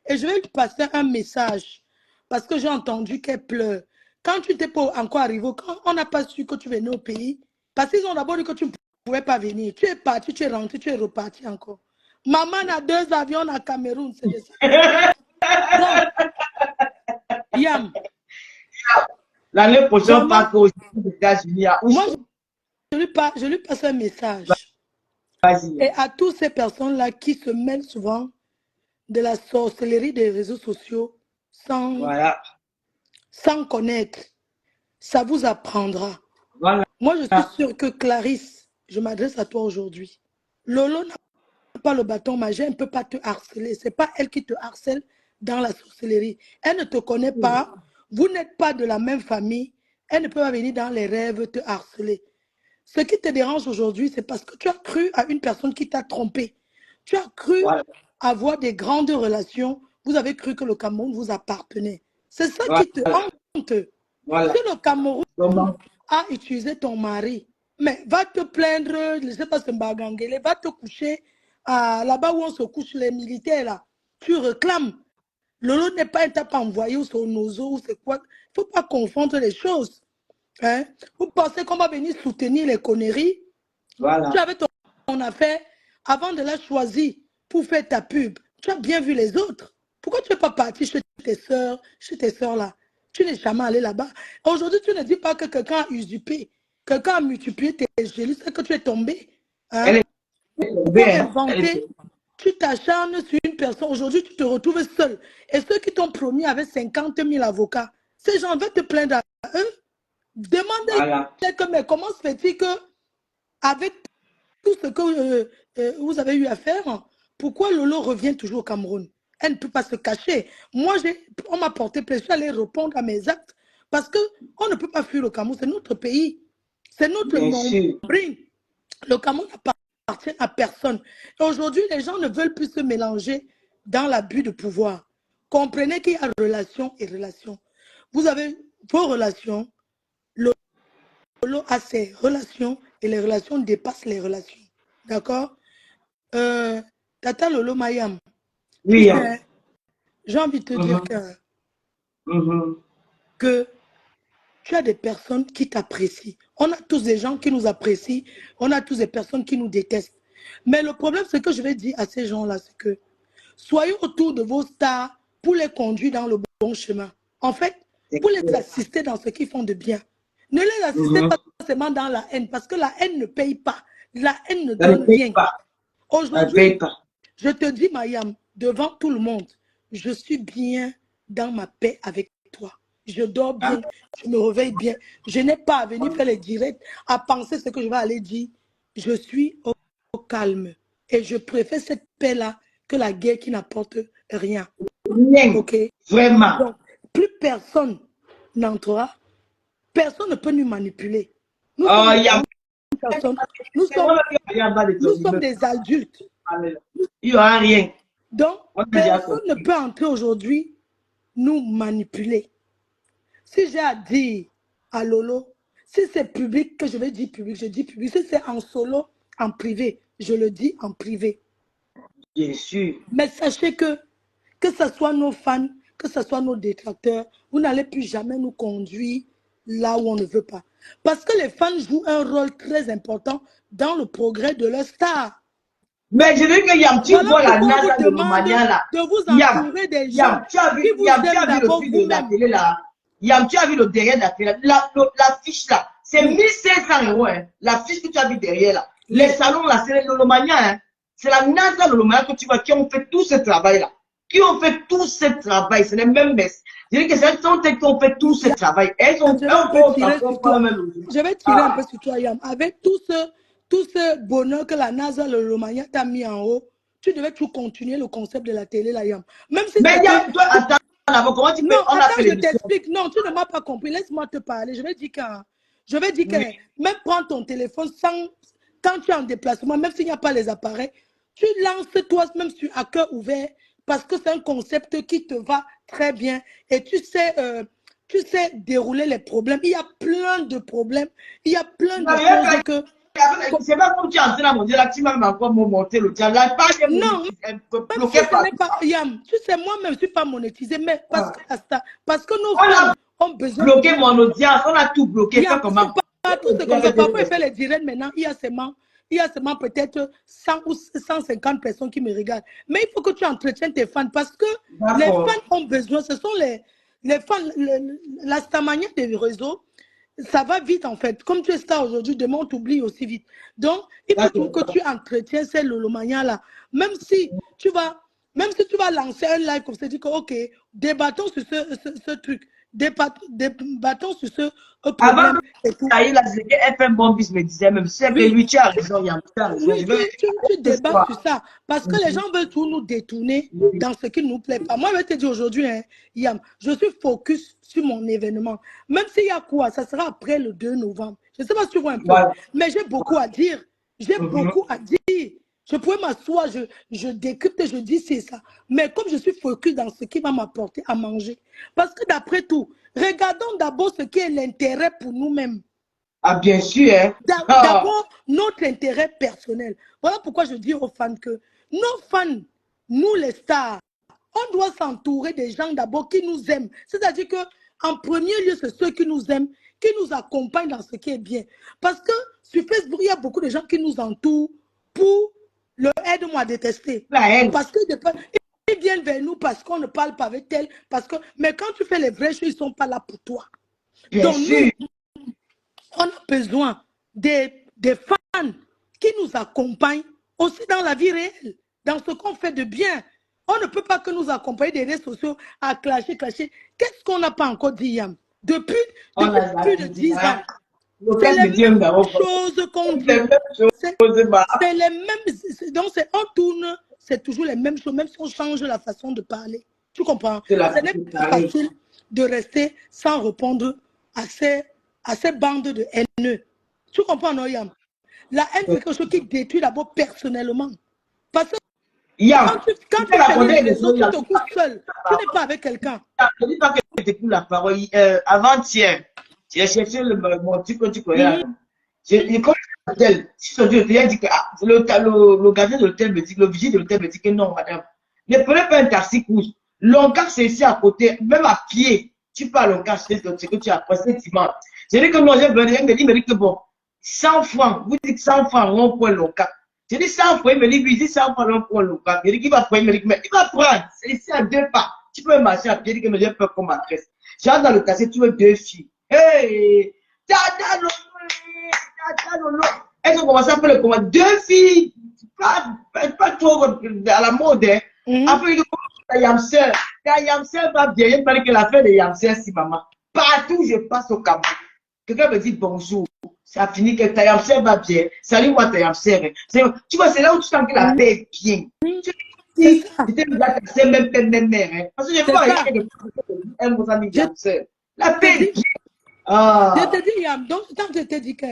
Et je vais lui passer un message. Parce que j'ai entendu qu'elle pleure. Quand tu n'étais pas encore arrivé, quand on n'a pas su que tu venais au pays, parce qu'ils ont d'abord dit que tu ne pouvais pas venir. Tu es parti, tu es rentré, tu es reparti encore. Maman a 2 avions à Cameroun. C'est de ça. Donc, Yam. L'année prochaine, pas qu'aux États-Unis. Moi, je lui passe un message. Et à toutes ces personnes-là qui se mêlent souvent de la sorcellerie des réseaux sociaux sans connaître, ça vous apprendra. Voilà. Moi, je suis sûre que Clarisse, je m'adresse à toi aujourd'hui. Lolo n'a pas le bâton magique, elle ne peut pas te harceler. Ce n'est pas elle qui te harcèle dans la sorcellerie. Elle ne te connaît pas. Vous n'êtes pas de la même famille. Elle ne peut pas venir dans les rêves te harceler. Ce qui te dérange aujourd'hui, c'est parce que tu as cru à une personne qui t'a trompé. Tu as cru avoir des grandes relations. Vous avez cru que le Cameroun vous appartenait. C'est ça qui te honte. Si le Cameroun a utilisé ton mari, mais va te plaindre, je ne sais pas, Mbagangele, va te coucher là-bas où on se couche les militaires là. Tu réclames. Lolo n'est pas un tape envoyé ou son ozo ou c'est quoi. Il ne faut pas confondre les choses. Hein? Vous pensez qu'on va venir soutenir les conneries? Voilà. Tu avais ton affaire avant de la choisir pour faire ta pub. Tu as bien vu les autres. Pourquoi tu n'es pas parti chez tes sœurs là? Tu n'es jamais allé là-bas. Aujourd'hui, tu ne dis pas que quelqu'un a usurpé, quelqu'un a multiplié tes gélies, c'est que tu es tombé. Hein? Elle est tombée, Pourquoi hein. inventer? Tu t'acharnes sur une personne. Aujourd'hui, tu te retrouves seul. Et ceux qui t'ont promis avec 50 000 avocats, ces gens veulent te plaindre à eux. Demandez Voilà. mais comment se fait-il que, avec tout ce que vous avez eu à faire, pourquoi Lolo revient toujours au Cameroun? Elle ne peut pas se cacher. Moi, on m'a porté plaisir à aller répondre à mes actes parce qu'on ne peut pas fuir le Cameroun. C'est notre pays. C'est notre Bien nombre. sûr. Le Cameroun n'appartient à personne. Et aujourd'hui, les gens ne veulent plus se mélanger dans l'abus de pouvoir. Comprenez qu'il y a relation et relation. Vous avez vos relations. Lolo a ses relations et les relations dépassent les relations. D'accord? Tata Lolo Mayam, Oui, hein. j'ai envie de te dire que tu as des personnes qui t'apprécient. On a tous des gens qui nous apprécient, on a tous des personnes qui nous détestent. Mais le problème, c'est que je vais dire à ces gens-là, c'est que soyez autour de vos stars pour les conduire dans le bon chemin. En fait, pour les assister dans ce qu'ils font de bien. Ne les assistez pas seulement dans la haine, parce que la haine ne paye pas. La haine ne donne rien. Aujourd'hui, je te dis, Mayam, devant tout le monde, je suis bien dans ma paix avec toi. Je dors bien, je me réveille bien. Je n'ai pas à venir faire les directs, à penser ce que je vais aller dire. Je suis au calme. Et je préfère cette paix-là que la guerre qui n'apporte rien. Ok? Vraiment. Donc, plus personne n'entrera. Personne ne peut nous manipuler. Nous sommes des adultes. Il n'y aura rien. Donc, personne ne peut entrer aujourd'hui nous manipuler. Si j'ai à dire à Lolo, si c'est public, que je vais dire public, je dis public. Si c'est en solo, en privé, je le dis en privé. Bien sûr. Mais sachez que ce soit nos fans, que ce soit nos détracteurs, vous n'allez plus jamais nous conduire là où on ne veut pas. Parce que les fans jouent un rôle très important dans le progrès de leur star. Mais je veux que Yam, tu vois la NASA de Romania là. De vous entourer des gens tu as vu, qui vous aiment d'abord vous-même. Yam, tu as vu le derrière de la télé, la fiche là, c'est 1500 euros. Hein. La fiche que tu as vu derrière là. Les salons là, c'est le Romania. Hein. C'est la NASA de Romania que tu vois qui ont fait tout ce travail là. Qui ont fait tout ce travail. C'est les mêmes messes. Je dis que c'est elles qui ont fait tout ce travail. Elles ont fait un peu tirer sur toi. Je vais tirer un peu sur toi, Yam. Avec tout ce bonheur que la NASA, le Romania t'a mis en haut, tu devais toujours continuer le concept de la télé, la Yam. Même si mais Yam, toi, attends, comment tu peux... Non, attends, je t'explique. Non, tu ne m'as pas compris. Laisse-moi te parler. Je vais dire que même prendre ton téléphone quand tu es en déplacement, même s'il n'y a pas les appareils, tu lances toi-même à cœur ouvert parce que c'est un concept qui te va très bien et tu sais dérouler les problèmes. Il y a plein de problèmes. Il y a plein de choses que... C'est pas comme tu es en train de dire là, tu m'as encore monté le diable. La page est bloquée par Yam. Tu sais, moi-même, je ne suis pas monétisé, mais parce que nos fans ont besoin... bloqué mon audience, on a tout bloqué. Yam, comment? Tout ce qu'on va parfois faire les directs maintenant, il y a seulement peut-être 100 ou 150 personnes qui me regardent. Mais il faut que tu entretiennes tes fans parce que les fans ont besoin. Ce sont les fans, la stamania des réseaux. Ça va vite en fait. Comme tu es star aujourd'hui, demain on t'oublie aussi vite. Donc, il faut que tu entretiens ces Lolomania là. Même si tu vas lancer un live comme ça, tu dis que ok, débattons sur ce truc. Débattons sur ce problème. Avant que FM Bombis me disait même, c'est que lui, tu as raison, Yam, tu as raison. Tu débats sur ça. Parce que les gens veulent tout nous détourner dans ce qui ne nous plaît pas. Moi, je vais te dire aujourd'hui, hein, Yam, je suis focus sur mon événement. Même s'il y a quoi, ça sera après le 2 novembre. Je ne sais pas si tu vois un peu. Mais j'ai beaucoup à dire. J'ai beaucoup à dire. Je pourrais m'asseoir, je décrypte, je dis c'est ça. Mais comme je suis focus dans ce qui va m'apporter à manger. Parce que d'après tout, regardons d'abord ce qui est l'intérêt pour nous-mêmes. Ah, bien sûr. Hein? D'abord, notre intérêt personnel. Voilà pourquoi je dis aux fans que nos fans, nous les stars, on doit s'entourer des gens d'abord qui nous aiment. C'est-à-dire qu'en premier lieu, c'est ceux qui nous aiment, qui nous accompagnent dans ce qui est bien. Parce que sur Facebook, il y a beaucoup de gens qui nous entourent pour le aide-moi à détester. Parce que ils viennent vers nous parce qu'on ne parle pas avec tel. Mais quand tu fais les vraies choses, ils ne sont pas là pour toi. Donc nous, on a besoin des fans qui nous accompagnent aussi dans la vie réelle, dans ce qu'on fait de bien. On ne peut pas que nous accompagner des réseaux sociaux à clasher. Qu'est-ce qu'on n'a pas encore dit, Yam? Depuis plus de 10 ans. C'est les mêmes choses qu'on dit. C'est les mêmes. Donc, on tourne, c'est toujours les mêmes choses, même si on change la façon de parler. Tu comprends? Ce n'est pas facile de rester sans répondre à ces bandes de haineux. Tu comprends, non, Yam? La haine, c'est quelque chose qui détruit d'abord personnellement. Parce que quand tu fais les autres, tu te couches seul. Tu n'es pas avec quelqu'un. Je ne dis pas que je t'écoute la parole. Avant-hier, j'ai cherché mon truc que tu connais. Quand l'hôtel, si son Dieu te dit que le gardien de l'hôtel me dit, le vigile de l'hôtel me dit que non, madame, ne prenez pas un taxi course. L'Oncar, c'est ici à côté, même à pied. Tu pars à l'Oncar, c'est ce que tu as passé dimanche. J'ai dit que non, j'ai venu, il me dit que bon, 100 francs, vous dites 100 francs, on prend l'Oncar. J'ai dit 100 francs, il me dit, oui, 100 francs, on prend l'Oncar. Il dit qu'il va prendre, il me dit, mais il va prendre, c'est ici à 2 pas. Tu peux marcher à pied, il dit que non, j'ai peur qu'on m'agresse. J'entre dans le taxi, tu veux 2 filles. Hey! Elles ont commencé à faire le commande. 2 filles, pas trop à la mode. Hein. Après, la Yamser va bien. Il paraît que l'affaire de Yamser, si maman. Partout où je passe au Cameroun, quelqu'un me dit bonjour. Ça finit que ta Yamser va bien. Salut, moi, ta Yamser. Tu vois, c'est là où tu sens que la paix est bien. C'était même mère. Hein. Parce que je vois rien de Yamser. La paix est bien. Je te dis, Yam, donc quand je te dis que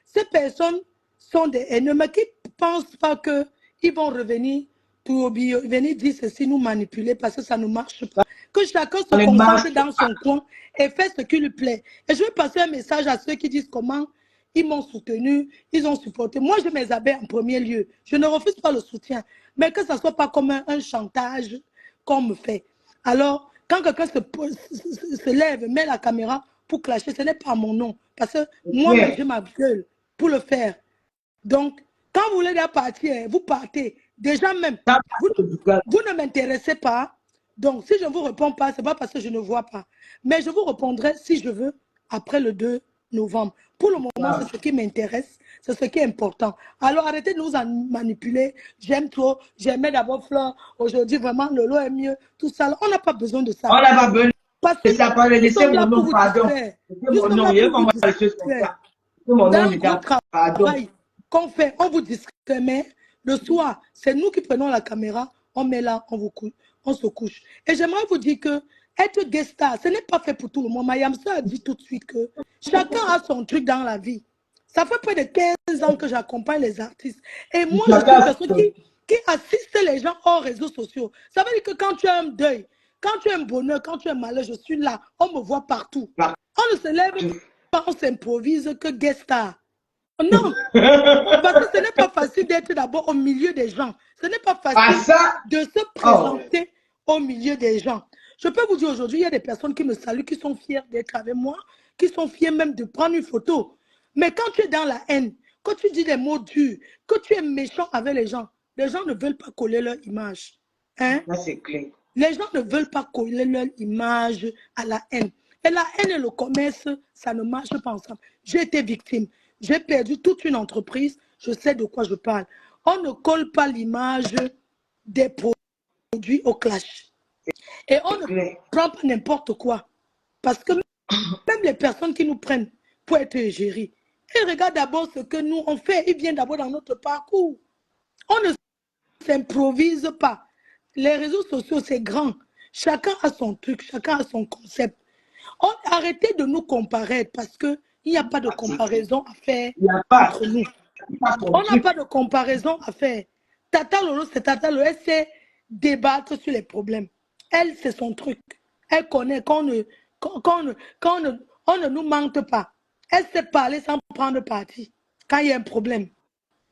ces personnes sont des haineux, mais qui ne pensent pas qu'ils vont revenir pour venir dire ceci, nous manipuler parce que ça ne marche pas. Que chacun se concentre dans son coin et fait ce qui lui plaît. Et je vais passer un message à ceux qui disent comment ils m'ont soutenu, ils ont supporté. Moi, je mes abeilles en premier lieu. Je ne refuse pas le soutien, mais que ça ne soit pas comme un chantage qu'on me fait. Alors, quand quelqu'un se lève, met la caméra pour clasher, ce n'est pas mon nom. Parce que moi-même, j'ai ma gueule pour le faire. Donc, quand vous voulez partir, vous partez. Déjà même, vous ne m'intéressez pas. Donc, si je ne vous réponds pas, ce n'est pas parce que je ne vois pas. Mais je vous répondrai si je veux après le 2 novembre. Pour le moment, c'est ce qui m'intéresse. C'est ce qui est important. Alors, arrêtez de nous manipuler. J'aime trop. J'aimais d'abord Fleur. Aujourd'hui, vraiment, Lolo est mieux. Tout ça. On n'a pas besoin de ça. On n'a pas besoin. Parce que ça peut laisser mon nom, pardon. Mon nom, il va les choses comme ça. Dans notre travail qu'on fait, on vous distrait, mais le soir, c'est nous qui prenons la caméra, on met là, on se couche. Et j'aimerais vous dire que être guest star, ce n'est pas fait pour tout le monde. Mayamsa a dit tout de suite que chacun a son truc dans la vie. Ça fait près de 15 ans que j'accompagne les artistes. Et moi, je suis une personne qui assiste les gens hors réseaux sociaux. Ça veut dire que quand tu as un deuil, quand tu as un bonheur, quand tu as un malheur, je suis là. On me voit partout. On ne se lève pas, on s'improvise que guest star. Non, parce que ce n'est pas facile d'être d'abord au milieu des gens. Ce n'est pas facile de se présenter au milieu des gens. Je peux vous dire aujourd'hui, il y a des personnes qui me saluent, qui sont fiers d'être avec moi, qui sont fiers même de prendre une photo. Mais quand tu es dans la haine, quand tu dis des mots durs, que tu es méchant avec les gens ne veulent pas coller leur image. Hein? Ça, c'est clair. Les gens ne veulent pas coller leur image à la haine. Et la haine et le commerce, ça ne marche pas ensemble. J'ai été victime. J'ai perdu toute une entreprise. Je sais de quoi je parle. On ne colle pas l'image des produits au clash. Et on ne prend pas n'importe quoi. Parce que même les personnes qui nous prennent pour être gérées, ils regardent d'abord ce que nous on fait. Ils viennent d'abord dans notre parcours. On ne s'improvise pas. Les réseaux sociaux, c'est grand. Chacun a son truc, chacun a son concept. Arrêtez de nous comparer parce qu'il n'y a pas de comparaison à faire entre nous. On n'a pas de comparaison à faire. Tata Lolo, c'est Tata Lolo. Elle sait débattre sur les problèmes. Elle, c'est son truc. Elle connaît qu'on ne nous mente pas. Elle sait parler sans prendre parti quand il y a un problème.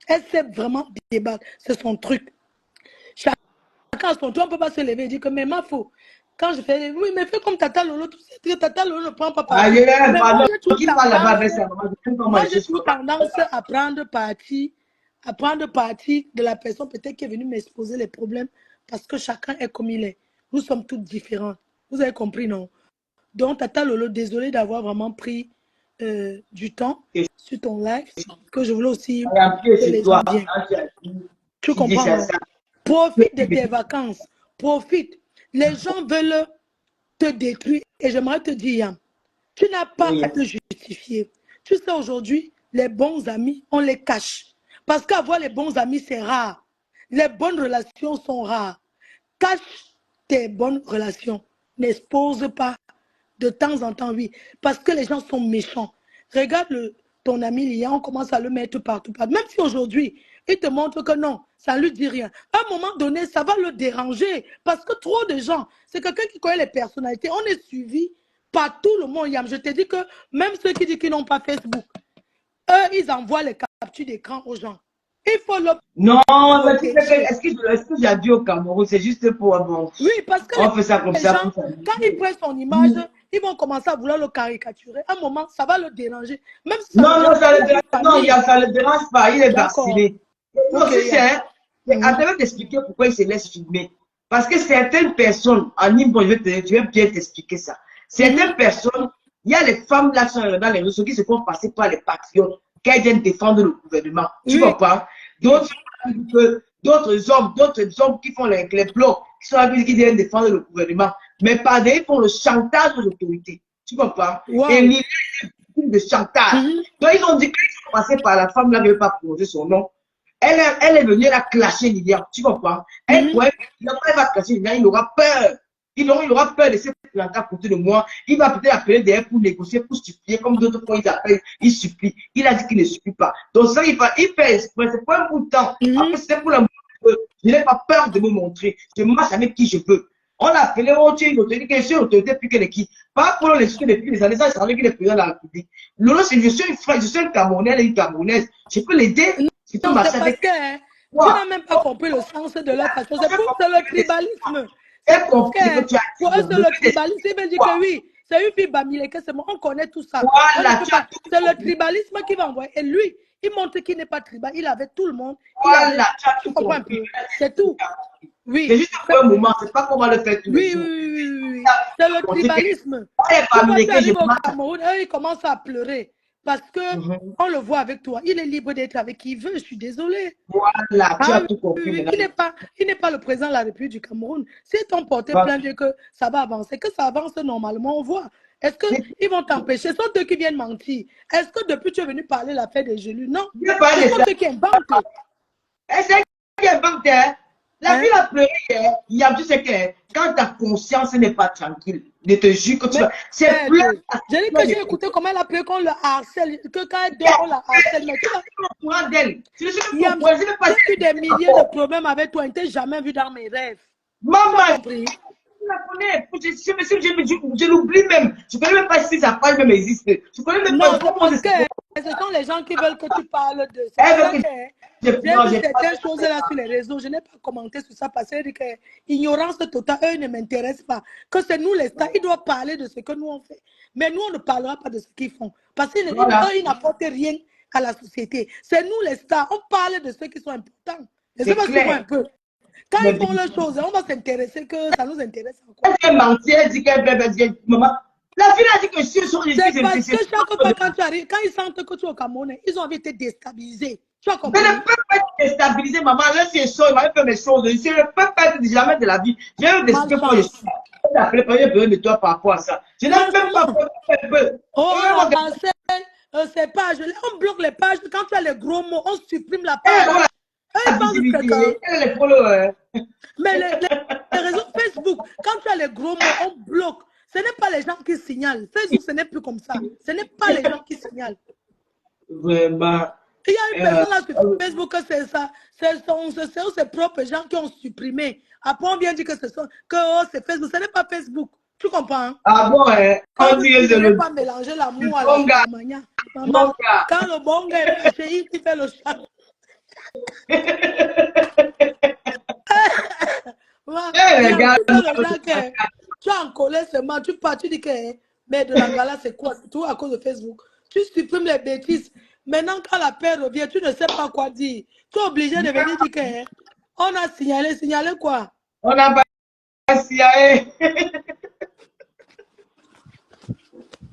Elle sait vraiment débattre. C'est son truc. Chacun à son tour, on ne peut pas se lever et dire que mais ma faut. Quand je fais, oui, mais fais comme Tata Lolo, tu sais que Tata Lolo ne prend pas parti. Aïe, Mais moi, pardon, j'ai toujours qui parle là-bas avec tendance, sa maman? Je sais comment moi, les j'ai choses toujours se passent. tendance à prendre parti de la personne peut-être qui est venue m'exposer les problèmes parce que chacun est comme il est. Nous sommes toutes différentes. Vous avez compris, non? Donc, Tata Lolo, désolé d'avoir vraiment pris du temps sur ton live, que je voulais aussi que C'est les gens toi. viennent. Tu Tu dis comprends, ça, non? ça. Profite de tes vacances. Profite. Les gens veulent te détruire. Et j'aimerais te dire, Yam, tu n'as pas Oui. à te justifier. Tu sais, aujourd'hui, les bons amis, on les cache. Parce qu'avoir les bons amis, c'est rare. Les bonnes relations sont rares. Cache tes bonnes relations. N'expose pas. De temps en temps, oui. Parce que les gens sont méchants. Regarde ton ami Lian, on commence à le mettre partout. Même si aujourd'hui, il te montre que non, ça ne lui dit rien. À un moment donné, ça va le déranger. Parce que trop de gens, c'est quelqu'un qui connaît les personnalités. On est suivi par tout le monde, Yam. Je te dis que même ceux qui disent qu'ils n'ont pas Facebook, eux, ils envoient les captures d'écran aux gens. Il faut le Non, mais tu sais que, protéger. est-ce que j'ai dit au Cameroun, c'est juste pour, bon, Oui, parce que on fait ça comme les ça gens, pour quand ils prennent son image, ils vont commencer à vouloir le caricaturer. À un moment, ça va le déranger. Même si ça ne Non, non, dérange ça pas le dérange, la non, famille. ça le dérange pas, il est D'accord. vacciné. Non, Ok, si yeah. c'est à travers d'expliquer pourquoi il se laisse filmer. Parce que certaines personnes, en Imbo, je vais bien t'expliquer ça. Certaines personnes, il y a les femmes là sur dans les réseaux qui se font passer par les patriotes, qu'elles viennent défendre le gouvernement. Tu Oui. vois pas? D'autres hommes qui font les blocs, qui sont là, qui viennent défendre le gouvernement. Mais par des, ils font le chantage aux autorités. Tu vois pas? Wow. Et l'idée de chantage. Donc, ils ont dit qu'ils sont passés par la femme là, qui ne veut pas prononcer son nom. Elle est venue, elle a clashé Lilian. Tu comprends? Elle va clasher Lilian, il aura peur. Il aura peur de se planter à côté de moi. Il va peut-être appeler derrière pour négocier, pour supplier, comme d'autres fois ils appellent, ils supplient. Il a dit qu'il ne supplie pas. Donc, ça, il fait exprès. C'est pas un bout de temps. Après, c'est pour la je n'ai pas peur de me montrer. Je marche avec qui je veux. On a appelé, on tient une autorité, qui est une autorité plus que qui. Pas pour les choses depuis les années, ça, c'est qu'il est président de la République. Lolo, je suis une frère, je suis un Camerounais et une Camerounaise. Je peux l'aider. Je peux Non, marcher c'est parce avec. que tu n'as même pas compris le sens de leur façon. C'est le tribalisme. C'est parce que pour eux, c'est le tribalisme. Ils veulent dire que oui, c'est une fille Bamile, que c'est moi. On connaît tout ça. Voilà, c'est le tribalisme qui va envoyer. Et lui, il montre qu'il n'est pas tribal. Il avait tout le monde. Voilà, tu comprends un peu. C'est tout. Oui. C'est juste pour un moment. C'est pas comment le faire tous les jours. Oui. C'est le tribalisme. Quand tu arrives au Cameroun, eux, ils commencent à pleurer. Parce que on le voit avec toi. Il est libre d'être avec qui il veut. Je suis désolée. Voilà, tu as tout compris. Il n'est pas le président de la République du Cameroun. Si t'ont porté plainte que ça va avancer, que ça avance normalement, on voit. Est-ce qu'ils vont t'empêcher? Ce sont eux qui viennent mentir. Est-ce que depuis tu es venu parler de l'affaire des Gélus? Non. Ce sont eux qui inventent. C'est qui invente. La fille a pleuré. Il y a, tu sais que quand ta conscience n'est pas tranquille, je te jure que tu vas. C'est plein. Je dis que j'ai écouté comment elle a pleuré qu'on le harcèle, que quand elle dort, on la harcèle. Mais tu vas. Courant d'elle. J'ai eu des milliers de problèmes avec toi. Je ne t'ai jamais vu dans mes rêves. Maman, je la connais. Je l'oublie même. Je ne connais même pas si sa page même existe. Je connais même pas comment c'est. Ce sont les gens qui veulent que tu parles de ça. J'ai vu certaines choses là sur les réseaux. Je n'ai pas commenté sur ça parce que l'ignorance totale, eux, ne m'intéresse pas. Que c'est nous les stars, ils doivent parler de ce que nous on fait. Mais nous, on ne parlera pas de ce qu'ils font. Parce qu'ils n'apportent rien à la société. C'est nous les stars. On parle de ceux qui sont importants. Et c'est pas un peu. Quand ils font leurs choses, on va s'intéresser que ça nous intéresse encore. Elle menti, elle dit qu'elle dit maman. La fille a dit que si sont c'est parce que chaque fois quand tu arrives, quand ils sentent que tu es au Cameroun, ils ont envie de te déstabiliser. Tu as compris? Je ne peux pas être déstabilisé, maman. Là, c'est chaud, il m'a fait mes choses. Je ne peux pas être jamais de la vie. Je vais décider pourquoi je suis là. Je vais appeler pour besoin de toi par rapport à ça. Je n'ai même pas peur. Oh, c'est pas. On bloque les pages. Quand tu as les gros mots, on supprime la page. Les followers. Mais les réseaux Facebook, quand tu as les gros mots, on bloque. Ce n'est pas les gens qui signalent. Facebook, ce n'est plus comme ça. Ce n'est pas les gens qui signalent. Vraiment. Il y a une personne là sur Facebook que c'est ça. Ce sont ses propres gens qui ont supprimé. Après, on vient dire que c'est Facebook. Ce n'est pas Facebook. Tu comprends? Ah bon, hein? On ne peut pas mélanger l'amour à la manière. Maman, quand le bon gars est fâché, il fait le chat. les gars, Tu sais le gars que tu as en colère seulement, tu pars, tu dis que mais de la gala c'est quoi? C'est tout à cause de Facebook. Tu supprimes les bêtises. Maintenant, quand la paix revient, tu ne sais pas quoi dire. Tu es obligé de venir dire que on a signalé quoi? on n'a pas signé.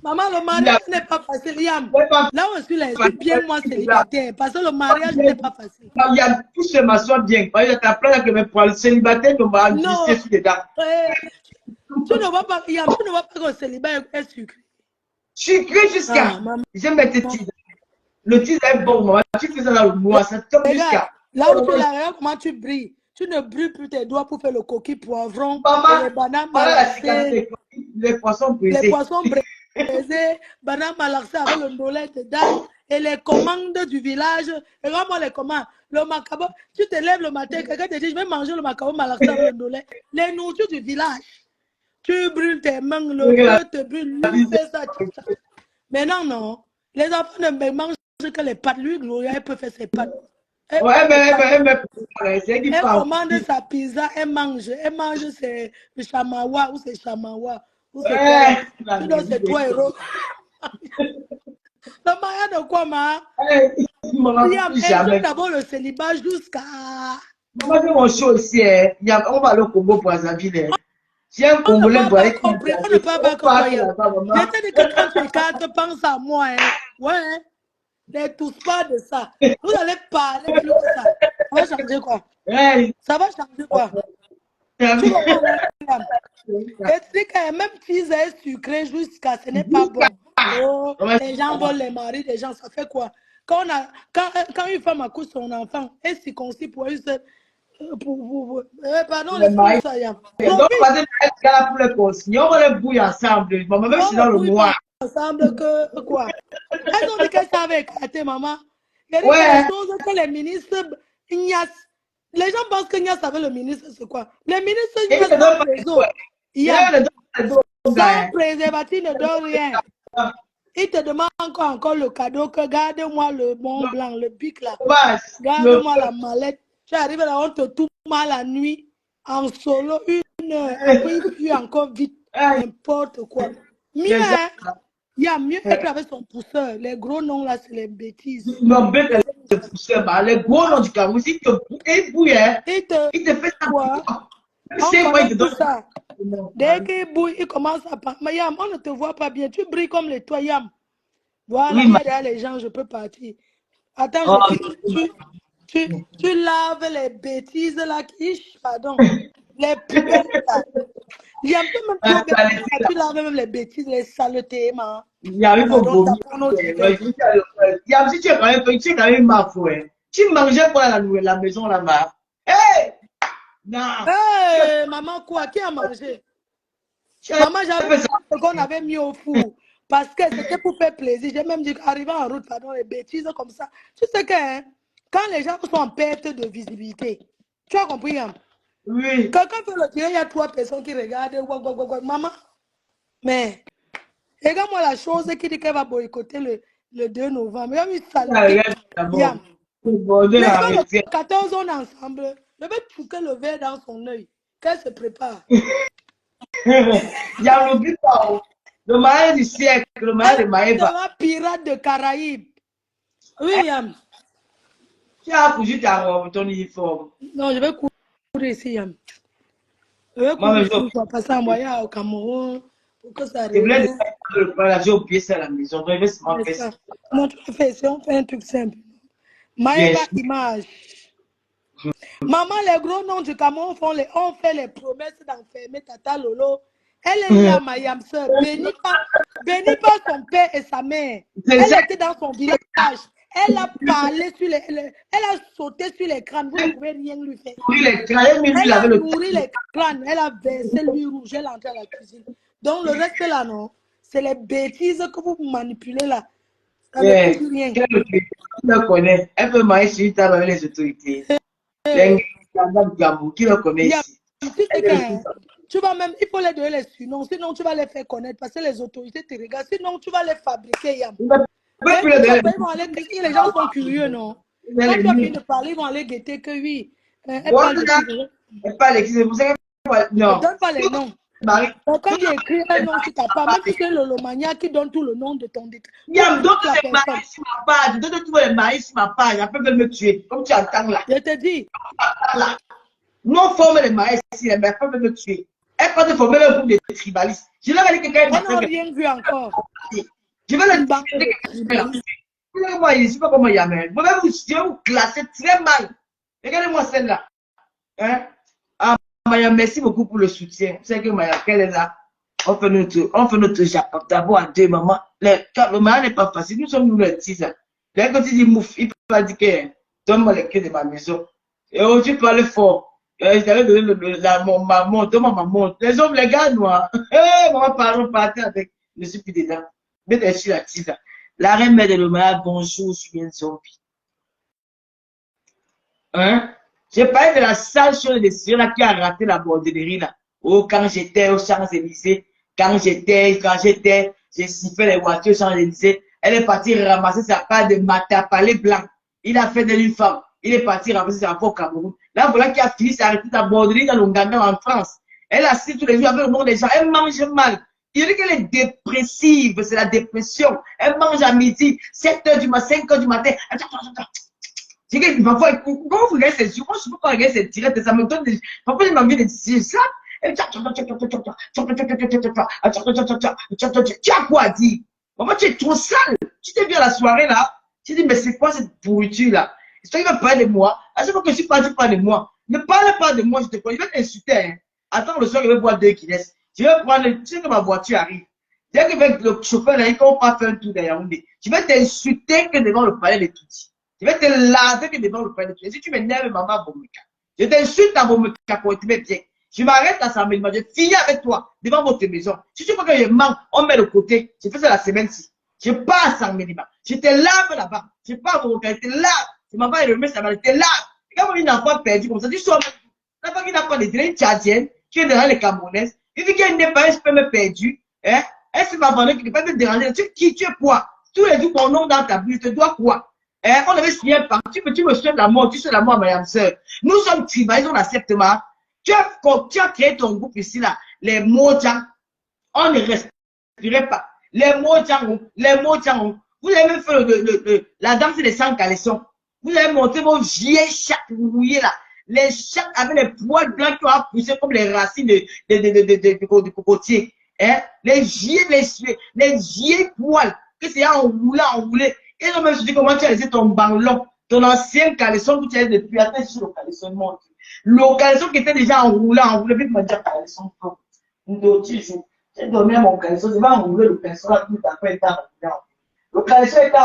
Maman, le mariage n'est pas facile, Yam. Là où je suis là, je suis bien moi célibataire. Parce que le mariage n'est pas facile. Il y a tout ce maçon bien. Il y a ta place que mes poils célibataires ne vont glisser sur les dames. Tu ne vois pas, Yam, tu ne vois pas que le célibat est sucré. Sucré jusqu'à. J'aime mettre teaser. Le teaser est bon, maman. Tu fais ça dans le mois, ça tombe jusqu'à. Là où tu es là, regarde comment tu brilles. Tu ne brilles plus tes doigts pour faire le coquille poivron, les bananes malaxées, les poissons brisés. Les poissons brisés, bananes malaxées avec le nolet dedans, et les commandes du village. Regarde-moi les commandes. Le macabo, tu te lèves le matin, quelqu'un te dit, je vais manger le macabo malaxé avec le nolet. Les nourritures du village. Tu brûles tes mains, le feu te brûle, lui fait ça. Mais non. Les enfants ne mangent que les pâtes. Lui, Gloria, elle peut faire ses pâtes. Elle commande sa pizza, elle mange c'est le chamawa ou c'est chamawa. Ou c'est quoi? Tu dois c'est 3 euros. Le mariage de quoi, ma? D'abord le célibat jusqu'à. Maman, j'ai mon show ici. On va aller au Congo pour Azaville. J'ai un Congolais pour aller. On ne peut pas comprendre. Je t'ai dit que quand tu écartes, pense à moi. Ouais. Ne touche pas de ça. Vous allez parler de ça. Ça va changer quoi? Ça va changer quoi? Tu comprends? Et tu dis que même si c'est sucré jusqu'à ce n'est pas bon. Oh, les gens volent les maris des gens, ça fait quoi? Quand une femme accouche son enfant, elle s'y conçue pour une seule. Pardon, les ça y a. Donc, pour les consignes, on va les bouiller ensemble. Maman, même si dans le mois. Ensemble que quoi? Elles ont dit qu'elles savaient écarter, maman. Il y a des choses que les ministres Ignace. Les gens pensent que Ignace savait le ministre, c'est quoi? Les ministres Ignace sont réseau. Sans préservatif ne donne rien. Il te demande encore le cadeau que garde-moi le Mont Blanc, le bic là. Garde-moi la mallette. Tu arrives là, on te tourne mal la nuit, en solo, 1 heure. Après, puis encore vite, n'importe quoi. Mieux, il y a mieux être avec son pousseur. Les gros noms là, c'est les bêtises. Non, mais les pousseurs, les gros noms du Cameroun, si tu bouilles, il te fait ça. Quoi? C'est quoi, il te donne ça. Dès qu'il bouille, il commence à parler. Mais Yam, on ne te voit pas bien. Tu brilles comme les toits, Yam. Voilà, il y a derrière les gens, je peux partir. Attends, tu laves les bêtises là, pardon. Les poubelles là. Il y a même tu laves même les bêtises, les saletés, man. Il y a eu beaucoup. Il y a si tu es quand même ma foi. Tu mangeais pour la maison là-bas. Hey! Non. Hey, maman quoi? Qui a mangé? Maman, j'avais ce qu'on avait mis au four. Parce que c'était pour faire plaisir. J'ai même dit qu'arriver en route, pardon, les bêtises comme ça. Tu sais que quand les gens sont en perte de visibilité, tu as compris, hein? Oui. Quelqu'un peut le dire, il y a 3 personnes qui regardent. Maman, mais regarde-moi la chose qui dit qu'elle va boycotter le 2 novembre. Il y a eu ça. Les 14 ans ensemble, je vais touquer le verre dans son œil. Qu'elle se prépare. Il y a l'oubli pas. Le mariage du siècle, le mariage de Maëva. C'est un pirate de Caraïbes. Oui, Yam. Tu as cousu ta robe, ton uniforme. Non, je vais courir ici, Yam. Je vais courir ici pour passer un voyage au Cameroun. Pour que ça revienne. J'ai oublié ça à la maison. Donc, je vais se faire ça. Non, tu fais ça, on fait un truc simple. Maëva image. Maman, les gros noms du Cameroun ont fait les promesses d'enfermer Tata Lolo. Elle est là, ma Yam sœur. Bénis pas son père et sa mère. Elle était dans son village. Elle a parlé sur elle a sauté sur les crânes. Vous ne pouvez rien lui faire. Elle a nourri les crânes. Elle a versé l'huile rouge. Elle est entrée à la cuisine. Donc, le reste là, non, c'est les bêtises que vous manipulez là. Ça ne coûte rien. Tu le connais. Elle peut manger sur table avec les autorités. Qui le connaît ici? Tu vas même, il faut les donner les surnoms, sinon tu vas les faire connaître parce que les autorités te regardent, sinon tu vas les fabriquer. Yam. Les gens sont curieux, non? Quand tu as fini de parler, ils vont aller guetter que oui. Elle parle, c'est pour ça Non. Ne donne pas les noms. Marie. Donc, quand il écrit un nom sur ta part, même si c'est Lolomania qui donne tout le nom de ton détenu. Donne les maris sur ma page. Donne tous les maris sur ma page. Après, veulent me tuer. Comme tu entends là. Je te dis. Là. Non, forme les maris ici. Mais après, veulent me tuer. Elle peut te former un groupe de tribalistes. Je leur ai dit que quelqu'un on n'a rien vu encore. Je vais le dire. Regardez-moi ici, pas comment il y a même. Moi-même, je vais vous classer très mal. Regardez-moi celle-là. Hein? Ah, Maya, merci beaucoup pour le soutien. Vous savez que Maya, qu'elle est là. On fait notre Japon. D'abord à deux mamans. Le Maya n'est pas facile. Nous sommes nous les petits. Là, quand il dit mouf, il peut pas dire que donne-moi les clés de ma maison. Et aujourd'hui, tu parles fort. Je t'avais donné mon maman, donne-moi ma montre. Les hommes, les gars, noirs. Maman, pardon, partez avec. Je ne suis plus dedans. Mettez sur la tise. La reine mère de l'Omaya, bonjour, je suis bien zombie. Hein? J'ai parlé de la sale chose de Syrie là qui a raté la bordellerie là. Oh, quand j'étais aux Champs-Élysées, quand j'étais, j'ai sifflé les voitures aux Champs-Élysées. Elle est partie ramasser sa part de matapalé blanc. Il a fait de une femme. Il est parti ramasser sa part au Cameroun. Là, voilà qui a fini s'arrêter sa bordellerie dans l'Ouganda en France. Elle assiste tous les jours avec le nom des gens. Elle mange mal. Il dit qu'elle est dépressive, c'est la dépression. Elle mange à midi, 7h du matin, 5h du matin. C'est que parfois, quand vous regardez ces yeux, moi je peux pas regarder ces directs, ça me donne des. Parfois, j'ai envie de dire ça. Tu as quoi à dire? Maman, tu es trop sale. Tu t'es vu à la soirée là. Tu dis, mais c'est quoi cette pourriture là? Est-ce qu'il va parler de moi? À chaque fois que je suis pas, tu parles de moi. Ne parle pas de moi, je te connais. Je vais t'insulter. Hein. Attends, le soir, je vais boire 2 Guinness. Je vais prendre, tu sais que ma voiture arrive. Dès que le chauffeur là, il ne pas faire un tour derrière Yaoundé, je vais t'insulter que devant le palais de Touti. Je vais te laver que devant le palais de Touti. Si tu m'énerves, maman, Bomeka. Je t'insulte à Bomeka pour être bien. Je m'arrête à Samuel, je finis avec toi devant votre maison. Si tu vois que je manque, on met de côté. Je fais ça la semaine-ci. Je passe à Ménima. Je te lave là-bas. Je pars à Bomeka, je te lave. Je m'en vais remettre ça, je te lave. Quand on a une enfant perdu comme ça, tu sors. La femme qui n'a pas de drain tchadienne, qui est derrière les Camerounaises. Il dit qu'elle n'est pas un sperme perdu. Hein? Elle se va vendre, qui ne peut pas te déranger. Tu es quoi? Tous les jours, mon nom dans ta bouche, tu te dois quoi? Hein? On avait signé un pacte. Tu me souhaites la mort, tu souhaites la mort à ma soeur. Nous sommes tribalistes, on accepte ma. Tu as créé ton groupe ici, là. Les Mojang. On ne respirait pas. Les Mojang. Vous avez même fait la danse des 100 caleçons. Vous avez monté vos vieilles chattes rouillées, là. Les chattes avec les poils blancs qui ont poussé comme les racines de cocotier. Hein? Les vieilles poils que c'est enroulé. Et ils ont même dit comment tu as laissé ton banlon, ton ancien caleçon que tu as depuis. Attends, sur le caleçon monte. Le caleçon qui était déjà enroulé, puis tu m'as dit caleçon. J'ai donné mon caleçon, je vais enrouler le caleçon là, tout à fait enroulé. Le caleçon était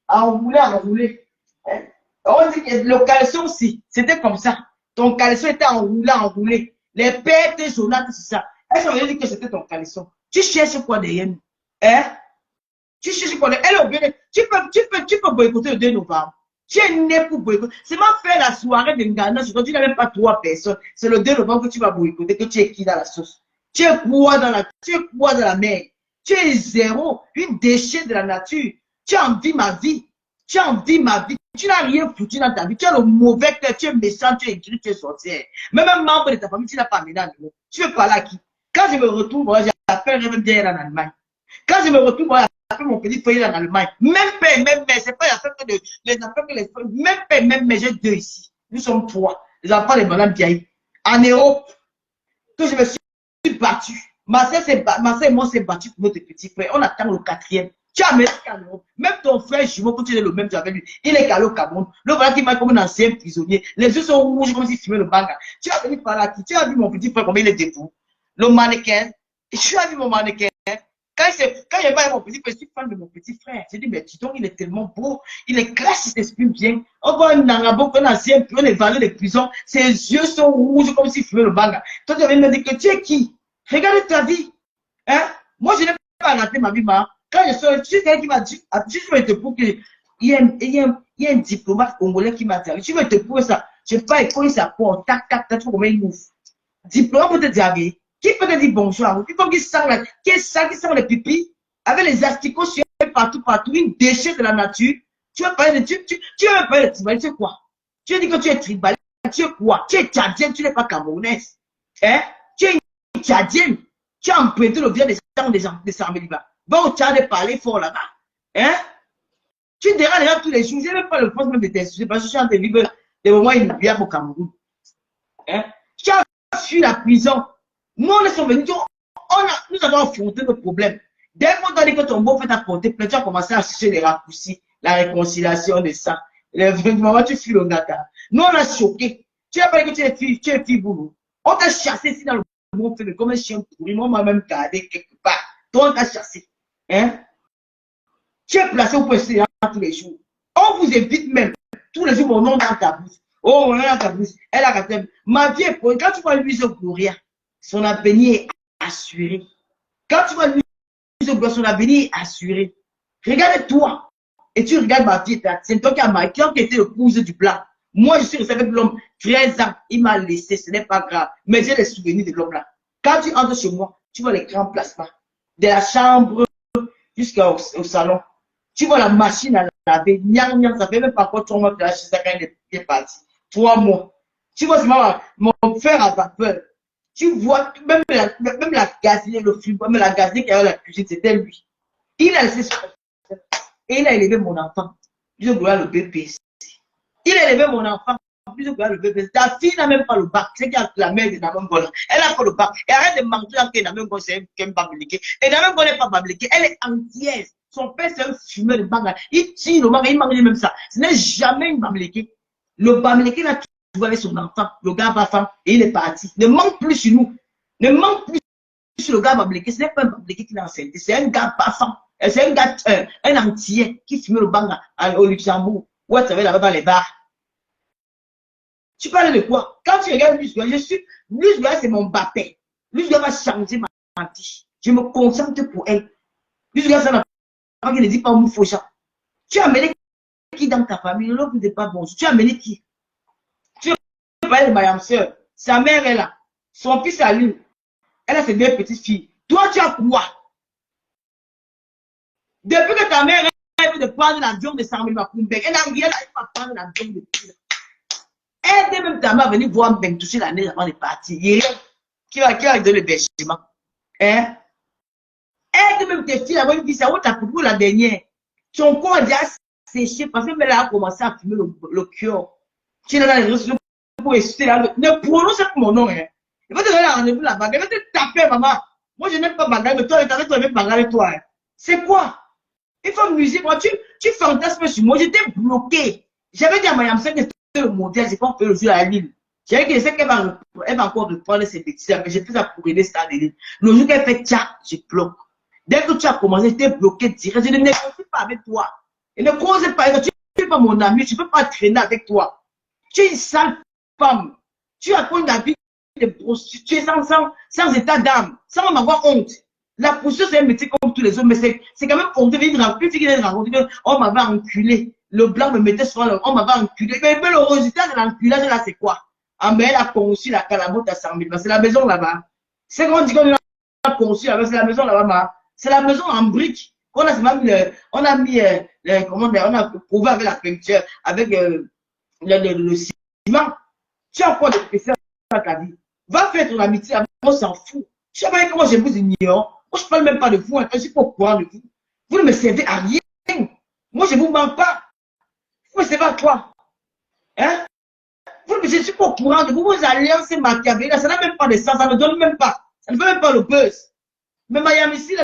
enroulé. Hein? On dit que le caleçon aussi, c'était comme ça. Ton caleçon était enroulé. Les pères étaient jaunâtres, c'est ça. Est-ce qu'on veut dire que c'était ton caleçon? Tu cherches quoi derrière nous? Hein? Tu cherches quoi derrière nous? Tu peux boycotter le 2 novembre. Tu es né pour boycotter. C'est moi faire la soirée de Ngana, tu n'as même pas 3 personnes. C'est le 2 novembre que tu vas boycotter, que tu es qui dans la sauce? Tu es quoi dans la mer? Tu es zéro, une déchet de la nature. Tu envies ma vie. Tu n'as rien foutu dans ta vie. Tu as le mauvais cœur, tu es méchant, tu es gris, tu es sorcière. Même un membre de ta famille, tu n'as pas amené à nous. Tu veux parler à qui? Quand je me retrouve, moi, j'appelle même bien en Allemagne. Quand je me retrouve, moi, j'appelle mon petit frère en Allemagne. Même père, même mère, c'est pas l'affaire que les affaires que les frères. Même père, même mère, j'ai 2 ici. Nous sommes 3. Les enfants de Madame Biaï. En Europe, que je me suis battu. Ma soeur et moi s'est battu pour notre petit frère. On attend le 4e. Tu as américain en Europe. Même ton frère jumeau, quand tu es le même, tu avais lui. Il est calé au Cameroun. Le voilà qui m'a comme un ancien prisonnier. Les yeux sont rouges comme s'il fumait le banga. Tu as venu par là qui? Tu as vu mon petit frère, comment il est debout. Le mannequin. Et tu as vu mon mannequin. Quand je vois mon petit frère, je suis fan de mon petit frère. J'ai dit, mais dis donc, il est tellement beau. Il est classe, il s'exprime bien. On voit un Nangabo, un ancien, un évalué de prison. Ses yeux sont rouges comme s'il fumait le banga. Toi, tu viens me dire que tu es qui? Regarde ta vie. Hein? Moi, je n'ai pas raté ma vie, ma. Quand je sors, tu sais quelqu'un qui m'a dit, tu veux te prouver qu'il y a un diplomate congolais qui m'a dit, tu veux te prouver ça, je ne sais pas, il faut sa porte, tac, tac, tac, comment il ouvre. Diplomate peut te dire, qui peut te dire bonjour, qui peut qui sent les pipis, avec les asticots sur partout, une déchet de la nature, tu veux parler de, tu veux parler de tribalisme, tu sais quoi? Tu veux dire que tu es tribaliste, tu es quoi? Tu es tchadienne, tu n'es pas camerounaise. Hein? Tu es une tchadienne. Tu as emprunté le bien des gens de Sarmeliba. Va au Tchad de parler fort là-bas. Hein? Tu déranges les gens tous les jours. Je n'ai même pas le force même de t'insulter parce que je suis en train de vivre des moments inoubliables au Cameroun. Hein? Tu as fui la prison. Nous, on est venus, nous avons affronté nos problèmes. Dès qu'on t'a dit que ton beau-frère t'a porté plainte, tu as commencé à chercher les raccourcis, la réconciliation de ça. Maman, tu fuis le gata. Nous, on a choqué. Tu n'as pas dit que tu es fille boulot. On t'a chassé ici dans le monde, fait comme un chien pourri. Moi, on m'a même gardé quelque part. Toi, on t'a chassé. Hein? Tu es placé au poste tous les jours. On vous évite même. Tous les jours, mon nom dans ta bouche. Oh, mon nom dans ta bouche. Elle a gâté. Ma vie est pour. Quand tu vois Louise Gloria, son avenir est assuré. Quand tu vois Louise Gloria, son avenir est assuré. Regarde-toi. Et tu regardes ma vie. C'est toi qui as marqué, qui était le pouce du blanc. Moi, je suis resté avec l'homme 13 ans. Il m'a laissé. Ce n'est pas grave. Mais j'ai les souvenirs de l'homme là. Quand tu entres chez moi, tu vois les grands placements. De la chambre jusqu'au salon. Tu vois la machine à laver. Ça fait même pas quoi 3 mois que la chaise quand il est parti. 3 mois. Tu vois, c'est mon fer à vapeur. Tu vois, même la gazinière, le frigo, même la gazinière qui avait la cuisine, c'était lui. Il a laissé son et il a élevé mon enfant. Je dois le BPC. Il a élevé mon enfant. Je dois le BPC. Ta fille n'a même pas le bac. C'est qu'il y a la mère de Namengona. Elle n'a pas le bac. Et arrête de mentir que Namengona, c'est un babliqué. Et Namengona n'est pas babliqué. Elle est entière. Son père, c'est un fumeur de banga. Il tire le manga, il mange même ça. Ce n'est jamais une babliqué. Le babliqué n'a toujours avec son enfant. Le gars va femme et il est parti. Ne manque plus sur nous. Ne manque plus sur le gars babliqué. Ce n'est pas un babliqué qui l'a enseigné. C'est un gars pas femme. C'est un gars, un entier qui fume le banga au Luxembourg. Ouais, tu savais là-bas dans les bars. Tu parles de quoi? Quand tu regardes Lusga, Lusga, c'est mon baptême. Lusga va changer ma vie. Je me concentre pour elle. Lusga, ça n'a pas qu'il ne dit pas mon faux chat. Tu as amené qui dans ta famille? L'autre n'est pas bon. Tu as amené qui? Tu as parlé de ma soeur. Sa mère est là. Son fils a lui. Elle a ses 2 petites filles. Toi, tu as quoi? Depuis que ta mère rêve de prendre l'avion de Sarmel Makumbek, elle n'arrive pas à prendre l'avion de Pila. Elle dit même ta mère venir voir me toucher la neige avant de partir. Qui va donner l'hébergement? Hein? Elle dit même tes filles, elle dit ça, où t'as pour la dernière. Son corps a déjà séché parce qu'elle a commencé à fumer le cœur. Tu es dans les réseaux pour essayer. Ne prononce pas mon nom. Hein. Il va te donner un rendez-vous là-bas. Il va te taper, maman. Moi, je n'aime pas bagarre, mais toi, tu n'aimes pas bagarre avec toi. Hein. C'est quoi? Il faut musique. Moi, tu fantasmes sur moi. J'étais bloqué. J'avais dit à Mayam que c'était le mondial. J'ai pas fait le jeu à Lille. J'avais dit qu'elle va encore reprendre ses bêtises. Mais j'ai fait ça pour aider ça à Lille. Le jour qu'elle fait tcha, je bloque. Dès que tu as commencé, j'étais bloqué direct. Je ne négocie pas avec toi. Et ne cause pas. Tu n'es pas mon ami. Je ne peux pas traîner avec toi. Tu es une sale femme. Tu as connu la vie de prostituée sans état d'âme, sans avoir honte. La prostitution, c'est un métier comme tous les autres, mais c'est quand même honte. On m'avait enculé. Le blanc me mettait sur le. On m'avait enculé. Mais le résultat de l'enculage, là, c'est quoi? Ah, mais elle a conçu la calabote à 100 000. C'est la maison là-bas. C'est qu'on dit qu'on a conçu là-bas, c'est la maison là-bas. C'est la maison en briques. On a mis, comment dire, on a prouvé avec la peinture, avec le ciment. Tu as quoi de spécial dans ta vie? Va faire ton amitié, on s'en fout. Je sais pas comment je vous ignore. Moi, je ne parle même pas de vous, hein. Je suis pas au courant de vous. Vous ne me servez à rien. Moi, je ne vous mens pas. Vous ne me servez à quoi? Hein? Je ne suis pas au courant de vous. Vos alliances machiavéliques, ça n'a même pas de sens. Ça ne donne même pas. Ça ne fait même pas le buzz. Mais Miami ici,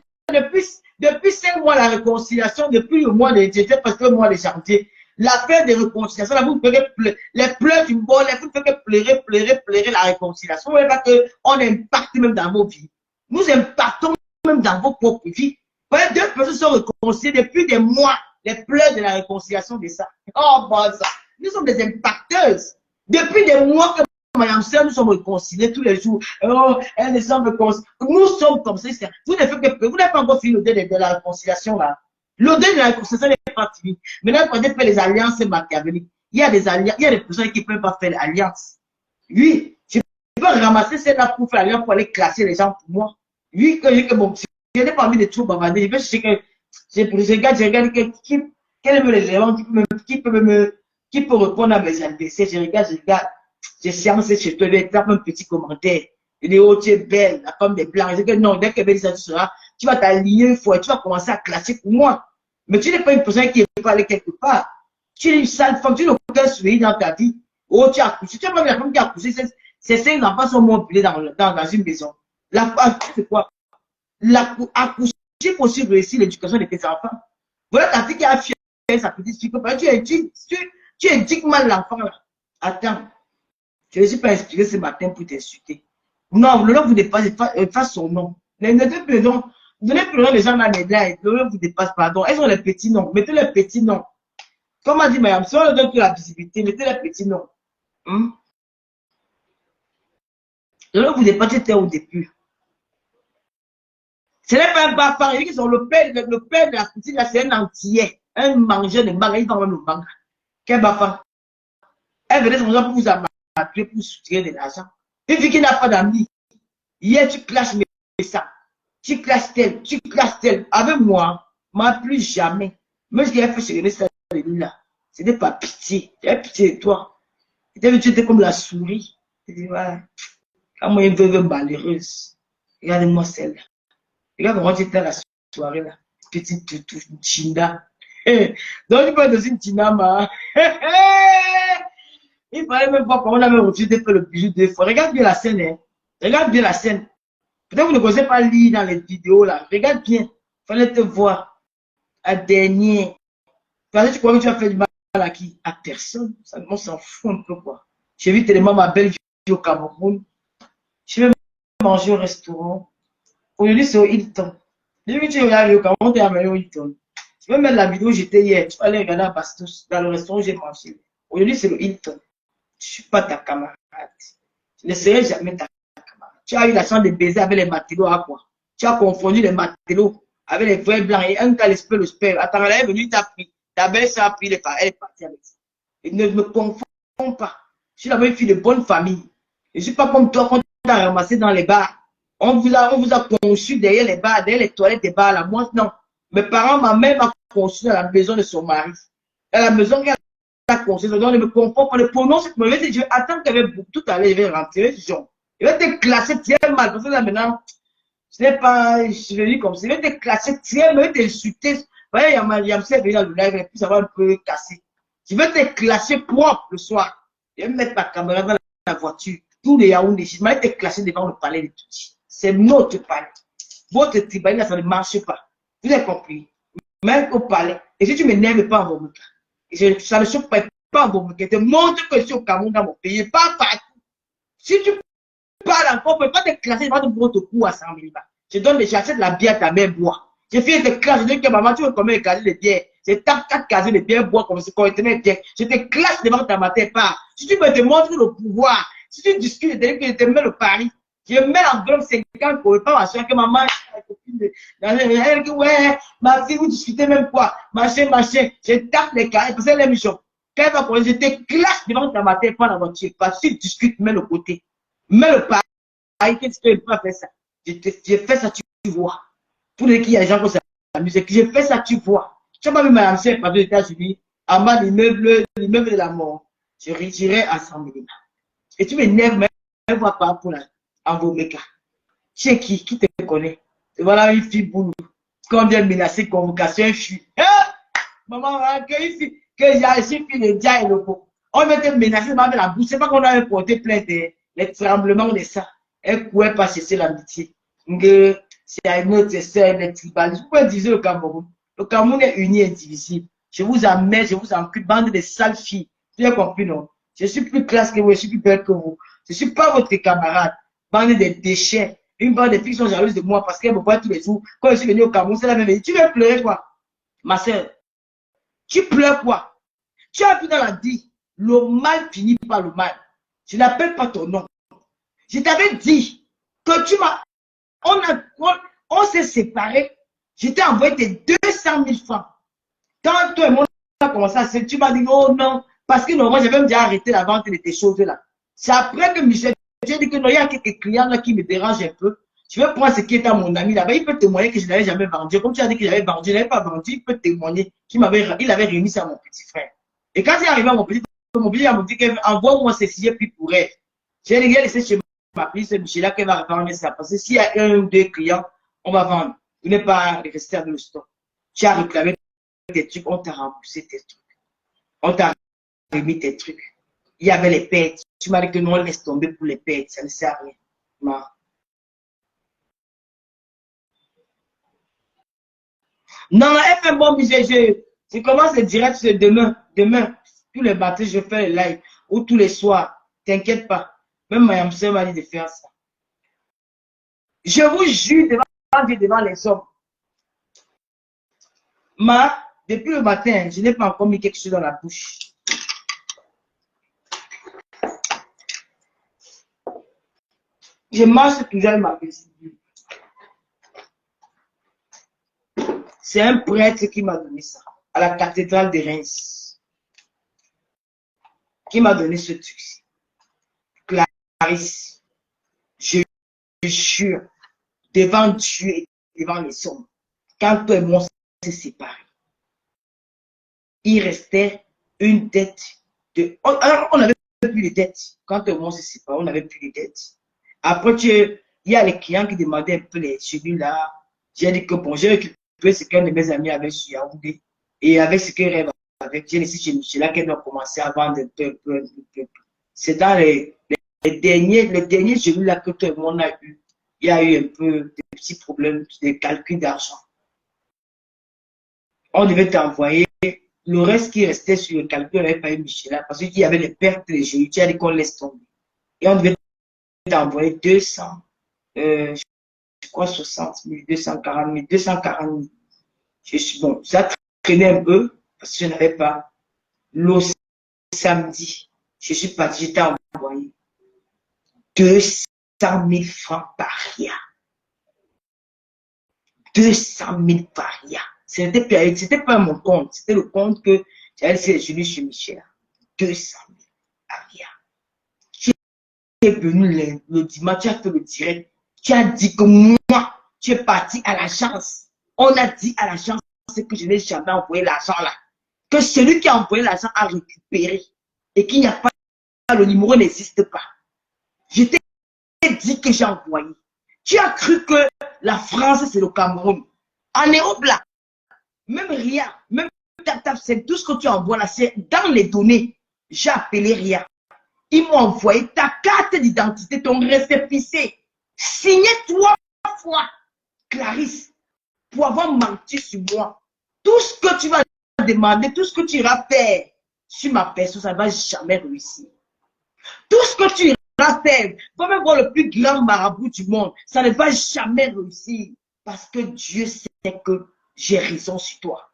depuis 5 mois, la réconciliation, depuis le mois de j'étais parce que le mois de janvier, l'affaire de réconciliation, là, vous ferez les pleurs du bon, vous ferez pleurer la réconciliation. Vous ne voyez pas qu'on impacte même dans vos vies. Nous impactons même dans vos propres vies. Vous voyez, 2 personnes sont réconciliées depuis des mois, les pleurs de la réconciliation de ça. Oh, bon, ça. Nous sommes des impacteuses. Depuis des mois que nous sommes réconciliés tous les jours. Oh, elles sont réconciliées. Nous sommes comme ça. Vous n'avez pas encore fini l'odeur de la réconciliation là. L'odeur de la réconciliation n'est pas finie. Maintenant, quand on fait les alliances machiavéliques, il y a des alliances, il y a des personnes qui ne peuvent pas faire l'alliance. Oui, je peux ramasser celle-là pour faire l'alliance pour aller classer les gens pour moi. Oui, que bon, je n'ai pas envie de tout bavarder. Je vais chercher que je regarde quel est l'élément qui peut répondre à mes LDC. Je regarde. j'ai séancé chez toi, tu as un petit commentaire. Il dit, oh, tu es belle, la femme des blancs. Je dis que non, dès que belle, ça tu seras, tu vas t'aligner une fois, tu vas commencer à classer pour moi. Mais tu n'es pas une personne qui est pas aller quelque part. Tu es une sale femme, tu n'as aucun sourire dans ta vie. Oh, tu as accouché. Tu n'as pas vu la femme qui a accouché, ces 5 enfants sont morts dans une maison. C'est quoi? Accoucher pour aussi réussir l'éducation de tes enfants. Voilà ta fille qui a fier sa petite fille. Tu éduques mal l'enfant là. Attends, je ne suis pas inspiré ce matin pour t'insulter. Non, le nom vous dépasse, fasse son nom. Donnez plus le nom des gens dans les blagues. Le nom vous dépasse, pardon. Elles ont les petits noms. Mettez les petits noms. Comme a dit madame, si on leur donne toute la visibilité, mettez les petits noms. Le nom vous dépasse, c'était au début. Ce n'est pas un bafard. Il dit que le père de la petite, c'est un entier. Un mangeur de manga. Il va même le manga. Quel bafard. Elle venait son genre pour vous appeler pour soutirer de l'argent. Une fille qui n'a pas d'amis. Hier, tu clashes mes ça. Tu clashes tel. Avec moi, plus jamais. Même si elle fait chez ça de lui là. Ce n'est pas pitié. J'ai pitié de toi. Tu étais comme la souris. Je dis, voilà. Quand moi, une veuve malheureuse. Regardez-moi celle-là. Regarde comment tu étais à la soirée là. Petite toutou, Chinda. Donc, tu peux être aussi une Chinama. Il fallait même voir comment on avait refusé de faire le bijou 2 fois. Regarde bien la scène, hein. Regarde bien la scène. Peut-être que vous ne connaissez pas lire dans les vidéos là. Regarde bien. Il fallait te voir. À dernier. Tu crois que tu as fait du mal à qui? À personne. On s'en fout un peu quoi. J'ai vu tellement ma belle vie au Cameroun. Je vais manger au restaurant. Aujourd'hui, c'est au Hilton. Depuis que tu es allé au Cameroun, tu es allé au Hilton. Je vais mettre la vidéo où j'étais hier. Tu vas aller regarder à Bastos, dans le restaurant où j'ai mangé. Aujourd'hui, c'est le Hilton. Je ne suis pas ta camarade. Je ne serai jamais ta camarade. Tu as eu la chance de baiser avec les matelots à quoi? Tu as confondu les matelots avec les vrais blancs et un cas le spell. Attends, elle est venue, t'as pris. Ta belle-sœur a pris les femmes. Elle est partie avec ça. Et ne me confonds pas. Je suis la même fille de bonne famille. Je ne suis pas comme toi quand tu as ramassé dans les bars. On vous a conçu derrière les bars, derrière les toilettes des bars. Là. Moi, non. Mes parents, ma mère m'a conçu dans la maison de son mari. Dans la maison qu'elle a conçue. Donc, ne me confonds pas. Le pronom, c'est que je vais dire, attends qu'elle va tout à l'heure, je vais rentrer. Je vais te classer très mal. Parce que là, maintenant, ce n'est pas, je vais dire comme ça. Je vais te classer très mal. Je vais t'insulter. Vous voyez, il y a venu dans le live, et puis ça va un peu casser. Je vais te classer propre le soir. Je vais mettre ma caméra dans la voiture. Tous les Yaoundé. Je vais te classer devant le palais de Touti. C'est notre palais. Votre tribunal, là, ça ne marche pas. Vous avez compris? Même au palais. Et si tu m'énerves pas en Bomuka, ça ne choque pas en Bomuka, te montre que je suis au Cameroun dans mon pays, pas partout. Si tu parles encore, je ne peux pas te classer devant ton gros coup à 100 000 balles. Je donne des j'achète la bière, ta mère boit. Je fais des classes, je dis que maman, tu veux combien de casiers de bière? Je tape 4 casiers de bière, bois comme c'est correctement bien. Je te classe devant ta matin part. Si tu me démontres le pouvoir, si tu discutes, je te dis que je te mets le pari. Je mets l'enveloppe 50 pour ne pas m'assurer que maman, elle dit, ouais, ma fille, vous discutez même quoi? Machin. Je tape les carrés, parce que c'est l'émission. Quand elle va pour je te classe devant ta matin, pas la voiture. Parce que si tu discutes, mets le côté. Mets le pari, qu'est-ce que tu peux pas faire ça? Je fais ça, tu vois. Pour les qui y a des gens qui s'amusent, je fais ça, tu vois. Tu n'as pas vu ma ancienne partie aux États-Unis, en bas de l'immeuble de la mort. Je retirais à 100 000. Et tu m'énerves, mais elle ne voit pas pour la. En Boméka. Tu sais qui te connaît? Et voilà une fille boulou. Quand on vient menacer convocation, je suis. Maman, que ici, que j'ai fille de dia et le pot. On vient te menacer, maman, la bouche. C'est pas qu'on a porté plainte les tremblements de ça. Elle ne pouvait pas cesser l'amitié. C'est à une autre sœur, les tribalistes. Vous pouvez dire le Cameroun. Le Cameroun est uni et indivisible. Je vous amène, je vous encule, bande de sales filles. Tu as compris, non? Je suis plus classe que vous, je suis plus belle que vous. Je ne suis pas votre camarade. Bande de déchets. Une bande de filles qui sont jalouses de moi parce qu'elles me voient tous les jours. Quand je suis venu au Cameroun, c'est la même. Tu veux pleurer quoi? Ma soeur, tu pleures quoi? Tu as vu dans la vie, le mal finit par le mal. Je n'appelle pas ton nom. Je t'avais dit que tu m'as. On s'est séparés. Je t'ai envoyé tes 200 000 francs. Quand toi et moi on a commencé à se. Tu m'as dit oh non. Parce que normalement, j'avais même déjà arrêté la vente de tes choses là. C'est après que Michel. J'ai dit que non, il y a quelques clients là qui me dérangent un peu. Je vais prendre ce qui est à mon ami là-bas. Il peut témoigner que je n'avais jamais vendu. Comme tu as dit que j'avais vendu, je n'avais pas vendu. Il peut témoigner qu'il avait réuni ça à mon petit frère. Et quand il est arrivé à mon petit m'oblige à me dire qu'envoie-moi ces sujets puis pour elle. J'ai laissé chez ma fille, c'est Michela qui va vendre ça. Parce que s'il y a un ou deux clients, on va vendre. Vous n'êtes pas resté avec le stock. Tu as réclamé tes trucs, on t'a remboursé tes trucs. On t'a remis tes trucs. Il y avait les pets. Tu m'as dit que non, laisse tomber pour les pets. Ça ne sert à rien. Non. Non, elle fait bon, je commence le direct demain. Demain, tous les matins, je fais le live. Ou tous les soirs. T'inquiète pas. Même ma soeur m'a dit de faire ça. Je vous jure devant Dieu, devant les hommes. Depuis le matin, je n'ai pas encore mis quelque chose dans la bouche. Je marche toujours avec ma vessie. C'est un prêtre qui m'a donné ça, à la cathédrale de Reims. Qui m'a donné ce truc. Clarisse, je jure, devant Dieu et devant les hommes, quand toi et moi on s'est séparés, il restait une dette de... Alors, on n'avait plus de dette. Quand toi et moi on s'est séparés, on n'avait plus de dette. Après, il y a les clients qui demandaient un peu les celui-là. J'ai dit que bon, j'ai récupéré ce qu'un de mes amis avait sur Yaoundé. Et avec ce que rêve avec, j'ai laissé chez Michela qu'elle doit commencer à vendre un peu. C'est dans les derniers celui-là que tout le monde a eu. Il y a eu un peu de petits problèmes de calcul d'argent. On devait t'envoyer. Le reste qui restait sur le calcul, on n'avait pas eu Michela parce qu'il y avait les pertes de jeux. Tu as dit qu'on laisse tomber. Et on devait t'envoyer 200, je crois 60 000, 240 000, 240 000. Je suis bon, ça traînait un peu parce que je n'avais pas. Le samedi, je suis parti, j'étais envoyé 200 000 francs par rien. 200 000 par rien. C'était pas mon compte, c'était le compte que j'avais laissé chez Michel. 200 000 par rien. Tu es venu le dimanche, tu as fait le direct. Tu as dit que moi, tu es parti à l'agence. On a dit à l'agence que je n'ai jamais envoyé l'argent là. Que celui qui a envoyé l'argent a récupéré. Et qu'il n'y a pas, le numéro n'existe pas. Je t'ai dit que j'ai envoyé. Tu as cru que la France, c'est le Cameroun. En Europe là, même rien, même c'est tout ce que tu envoies là, c'est dans les données. J'ai appelé rien. Ils m'ont envoyé ta carte d'identité, ton récépissé, signé 3 fois, Clarisse, pour avoir menti sur moi. Tout ce que tu vas demander, tout ce que tu iras faire sur ma personne, ça ne va jamais réussir. Tout ce que tu iras faire, faut même voir le plus grand marabout du monde, ça ne va jamais réussir. Parce que Dieu sait que j'ai raison sur toi.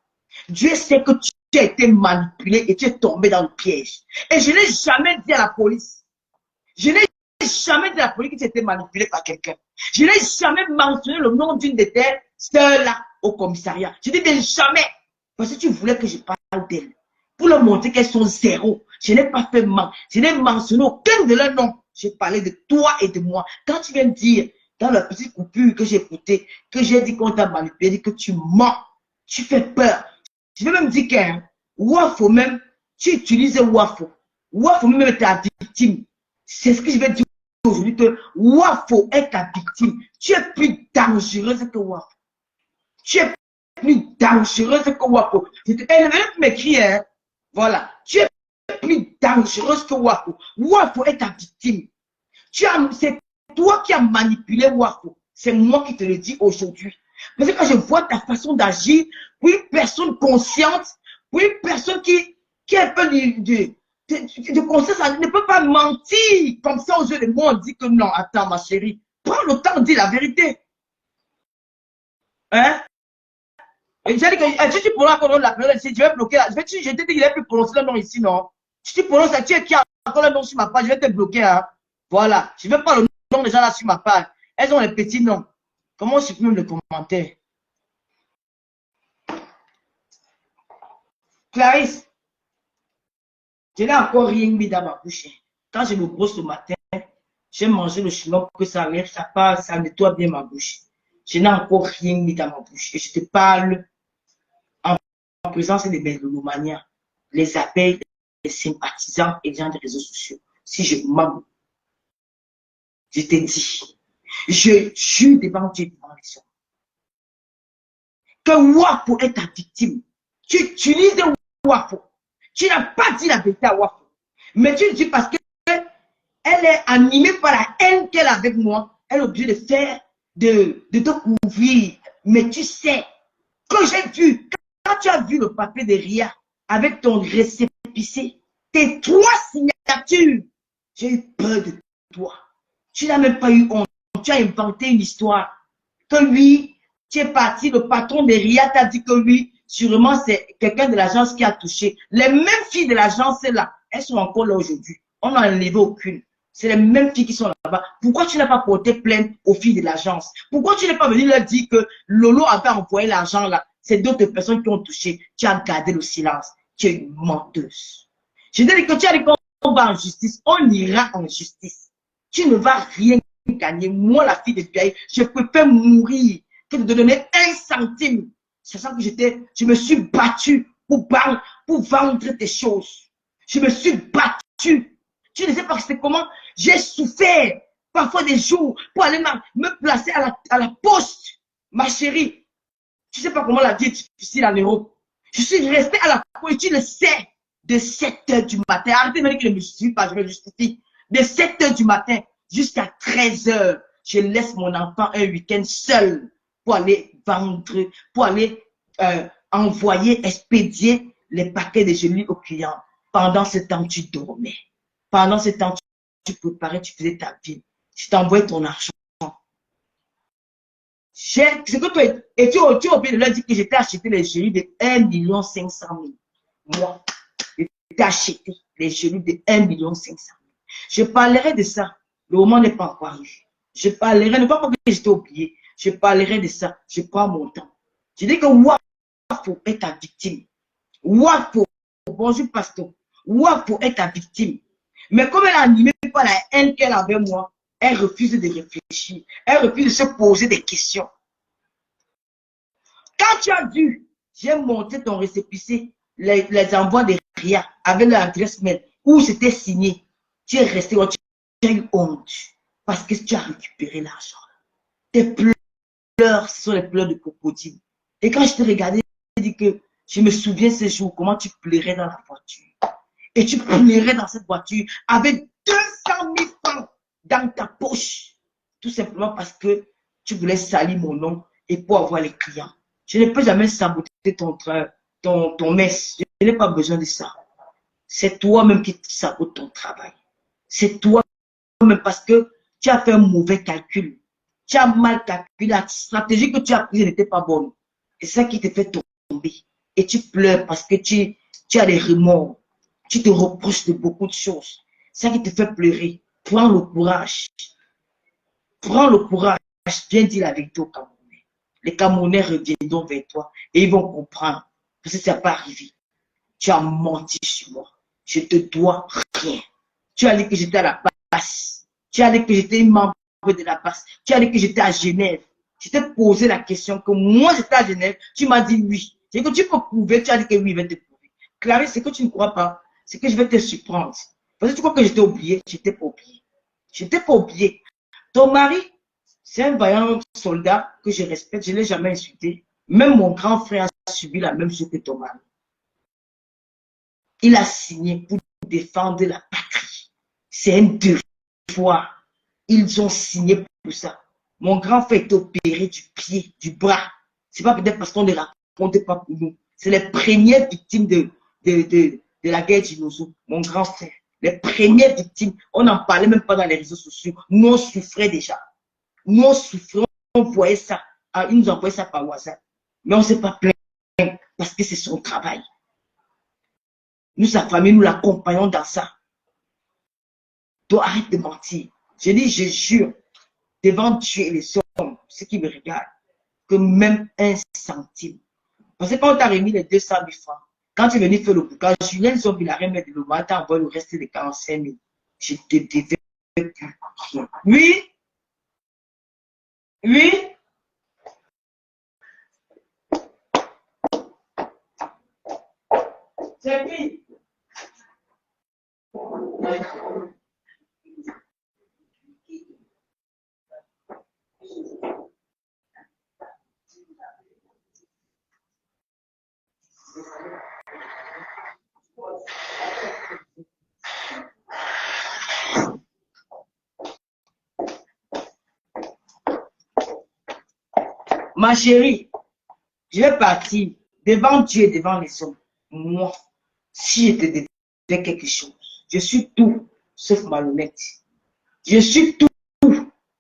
Dieu sait que tu as été manipulé et tu es tombé dans le piège. Et je n'ai jamais dit à la police. Je n'ai jamais dit à la police que tu as été manipulé par quelqu'un. Je n'ai jamais mentionné le nom d'une de tes sœurs là au commissariat. Je dis bien jamais. Parce que tu voulais que je parle d'elle. Pour leur montrer qu'elles sont zéro. Je n'ai pas fait mal. Je n'ai mentionné aucun de leurs noms. J'ai parlé de toi et de moi. Quand tu viens de dire, dans la petite coupure que j'ai écoutée, que j'ai dit qu'on t'a manipulé, que tu mens, tu fais peur. Je vais même dire qu'un Wafo même, tu utilises Wafo. Wafo même est ta victime. C'est ce que je vais dire aujourd'hui, que Wafo est ta victime. Tu es plus dangereuse que Wafo. Tu es plus dangereuse que Wafo. Elle veut m'écrire, hein. Voilà. Tu es plus dangereuse que Wafo. Wafo est ta victime. C'est toi qui as manipulé Wafo. C'est moi qui te le dis aujourd'hui. Parce que quand je vois ta façon d'agir, pour une personne consciente, pour une personne qui a un peu de conscience, elle ne peut pas mentir comme ça aux yeux de moi. On dit que non, attends ma chérie, prends le temps de dire la vérité. Hein? Et j'ai dit que si tu prononces encore la période ici, je vais bloquer là. Je t'ai dit qu'il n'est plus prononcé le nom ici, non? Si tu prononces, tu es qui a encore le nom sur ma page, je vais te bloquer. Hein? Voilà. Je ne veux pas le nom des gens là sur ma page. Elles ont les petits noms. Comment on supprime le commentaire? Clarisse, je n'ai encore rien mis dans ma bouche. Quand je me brosse le matin, j'ai mangé le chinois pour que ça lève, ça passe, ça nettoie bien ma bouche. Je n'ai encore rien mis dans ma bouche. Et je te parle en présence des mégalomaniens, les appels, sympathisants et les gens des réseaux sociaux. Si je mens, je t'ai dit, je jure devant Dieu, devant les hommes, que Wapo est ta victime. Tu utilises Wapo. Tu n'as pas dit la vérité à Wapo. Mais tu le dis parce qu'elle est animée par la haine qu'elle a avec moi. Elle est obligée de faire, de te couvrir. Mais tu sais, que j'ai vu, quand tu as vu le papier de Ria avec ton récépissé, tes 3 signatures, j'ai eu peur de toi. Tu n'as même pas eu honte. Tu as inventé une histoire. Que lui, tu es parti, le patron de Ria t'a dit que lui, sûrement c'est quelqu'un de l'agence qui a touché. Les mêmes filles de l'agence là, elles sont encore là aujourd'hui. On n'a enlevé aucune. C'est les mêmes filles qui sont là-bas. Pourquoi tu n'as pas porté plainte aux filles de l'agence? Pourquoi tu n'es pas venu leur dire que Lolo avait envoyé l'argent là? C'est d'autres personnes qui ont touché. Tu as gardé le silence. Tu es une menteuse. Je te dis que tu as dit qu'on va en justice. On ira en justice. Tu ne vas rien gagner. Moi, la fille de Biaï, je préfère mourir que de te donner 1 centime. Sachant que je me suis battue pour vendre tes choses. Je me suis battue. Tu ne sais pas c'est comment j'ai souffert parfois des jours pour aller me placer à la poste. Ma chérie, tu ne sais pas comment la vie est difficile en Europe. Je suis restée à la poste, tu le sais, de 7 h du matin. Arrêtez de me dire que je ne me justifie pas, je me justifie. De 7 h du matin jusqu'à 13 h, je laisse mon enfant un week-end seul pour aller vendre, pour aller envoyer, expédier les paquets de gelées aux clients. Pendant ce temps, tu dormais. Pendant ce temps, tu préparais, tu faisais ta vie. Je t'envoyais ton argent. C'est que toi, et tu as oublié de leur dire que j'étais acheté les gelées de 1 500 000. Moi, j'étais acheté les gelées de 1 500 000. Je parlerai de ça. Le moment n'est pas encore arrivé. Je parlerai, ne pas que j'étais oublié. Je parlerai de ça. Je prends mon temps. Je dis que Wapo est ta victime. Wapo, bonjour pasteur. Wapo est ta victime. Mais comme elle est animée par la haine qu'elle avait moi, elle refuse de réfléchir. Elle refuse de se poser des questions. Quand tu as vu, j'ai monté ton récépissé, les envois de Ria avec l'adresse mail où c'était signé. Tu es resté, tu as eu honte parce que tu as récupéré l'argent. Tes pleurs, ce sont les pleurs de crocodile. Et quand je te regardais, je dis que je me souviens ce jour, comment tu pleurais dans la voiture. Et tu pleurais dans cette voiture avec 200 000 francs dans ta poche. Tout simplement parce que tu voulais salir mon nom et pour avoir les clients. Je ne peux jamais saboter ton mess. Je n'ai pas besoin de ça. C'est toi-même qui sabote ton travail. C'est toi-même parce que tu as fait un mauvais calcul. Tu as mal calculé. La stratégie que tu as prise n'était pas bonne. Et c'est ça qui te fait tomber. Et tu pleures parce que tu as des remords. Tu te reproches de beaucoup de choses. C'est ça qui te fait pleurer. Prends le courage. Prends le courage. Viens dire la vérité aux Camerounais. Les Camerounais reviendront vers toi et ils vont comprendre. Parce que ça n'a pas arrivé. Tu as menti sur moi. Je te dois rien. Tu as dit que j'étais à la base. Tu as dit que j'étais membre de la base. Tu as dit que j'étais à Genève. Je t'ai posé la question que moi j'étais à Genève. Tu m'as dit oui. C'est que tu peux prouver. Tu as dit que oui, il va te prouver. Clarisse, c'est que tu ne crois pas. C'est que je vais te surprendre. Parce que tu crois que j'étais oublié. Je n'étais pas oublié. Je n'étais pas oublié. Ton mari, c'est un vaillant soldat que je respecte. Je ne l'ai jamais insulté. Même mon grand frère a subi la même chose que ton mari. Il a signé pour défendre la patrie. C'est un devoir. Ils ont signé pour ça. Mon grand frère est opéré du pied, du bras. C'est pas peut-être parce qu'on ne raconte pas pour nous. C'est les premières victimes de la guerre d'Inozo. Mon grand frère. Les premières victimes. On n'en parlait même pas dans les réseaux sociaux. Nous, on souffrait déjà. Nous, on souffrait. On voyait ça. Ils nous envoyaient ça par WhatsApp. Mais on ne s'est pas plaint parce que c'est son travail. Nous, sa famille, nous l'accompagnons dans ça. Donc, arrête de mentir. Je dis, je jure, devant Dieu et les hommes, ceux qui me regardent, que même 1 centime. Parce que quand on t'a remis les 200 000 francs, quand tu es venu faire le bouquin, Julien Zob, il a remis le moment, t'as envoyé le reste des 45 000. Je te devais plus rien. Oui? Oui? C'est qui? Ma chérie, je vais partir devant Dieu et devant les hommes. Moi, si je te devais quelque chose, je suis tout sauf malhonnête. Je suis tout